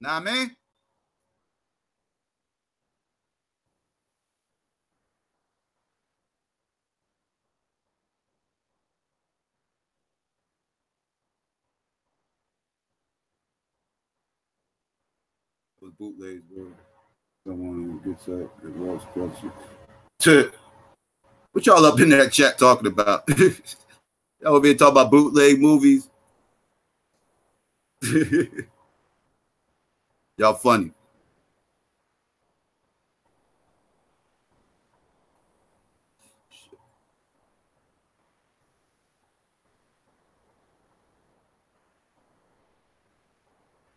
Nah, man. Was bootlegs, bro. Someone gets up and walks structure. What y'all up in that chat talking about? Y'all over here talking about bootleg movies. Y'all funny.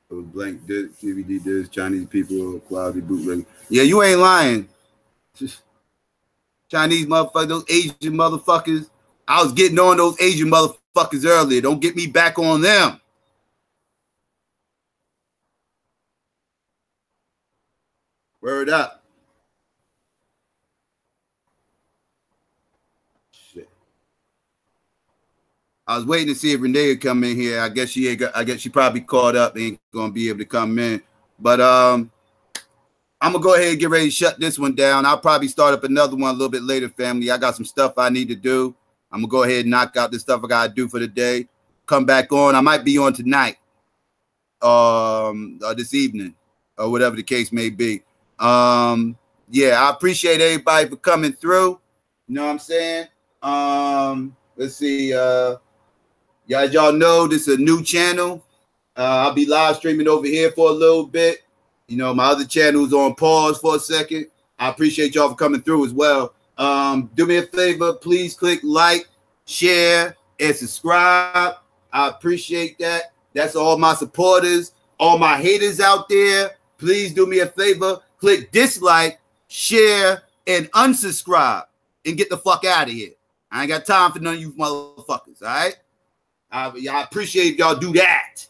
It was blank disc, DVD disc, Chinese people, quality bootleg. Yeah, you ain't lying. Chinese motherfuckers, those Asian motherfuckers. I was getting on those Asian motherfuckers earlier. Don't get me back on them. Word up. Shit. I was waiting to see if Renee would come in here. I guess she probably caught up. Ain't gonna be able to come in. But I'm gonna go ahead and get ready to shut this one down. I'll probably start up another one a little bit later, family. I got some stuff I need to do. I'm gonna go ahead and knock out the stuff I gotta do for the day. Come back on. I might be on tonight, or this evening, or whatever the case may be. Yeah, I appreciate everybody for coming through. You know what I'm saying? Let's see. Y'all know this is a new channel. I'll be live streaming over here for a little bit. You know, my other channel is on pause for a second. I appreciate y'all for coming through as well. Do me a favor, please click like, share, and subscribe. I appreciate that. That's all my supporters, all my haters out there. Please do me a favor, click dislike, share, and unsubscribe, and get the fuck out of here. I ain't got time for none of you motherfuckers, all right? I appreciate y'all do that.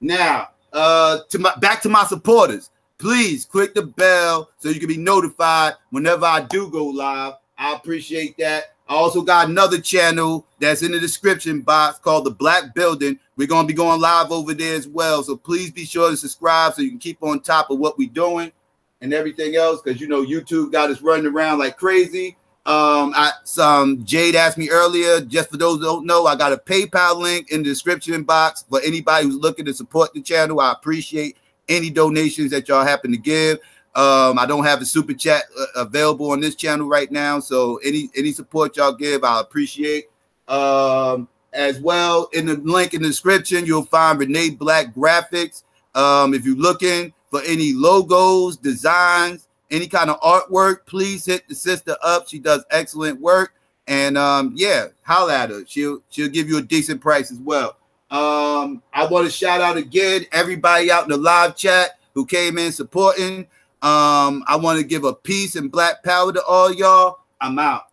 Now, back to my supporters. Please click the bell so you can be notified whenever I do go live. I appreciate that. I also got another channel that's in the description box called The Black Building. We're going to be going live over there as well. So please be sure to subscribe so you can keep on top of what we're doing and everything else, because, you know, YouTube got us running around like crazy. Jade asked me earlier, just for those who don't know, I got a PayPal link in the description box for anybody who's looking to support the channel. I appreciate any donations that y'all happen to give. I don't have a super chat available on this channel right now, so any support y'all give, I appreciate. As well, in the link in the description, you'll find Renee Black Graphics. If you're looking for any logos, designs, any kind of artwork, please hit the sister up. She does excellent work. And yeah, holla at her. She'll give you a decent price as well. I want to shout out again everybody out in the live chat who came in supporting. I want to give a peace and black power to all y'all. I'm out.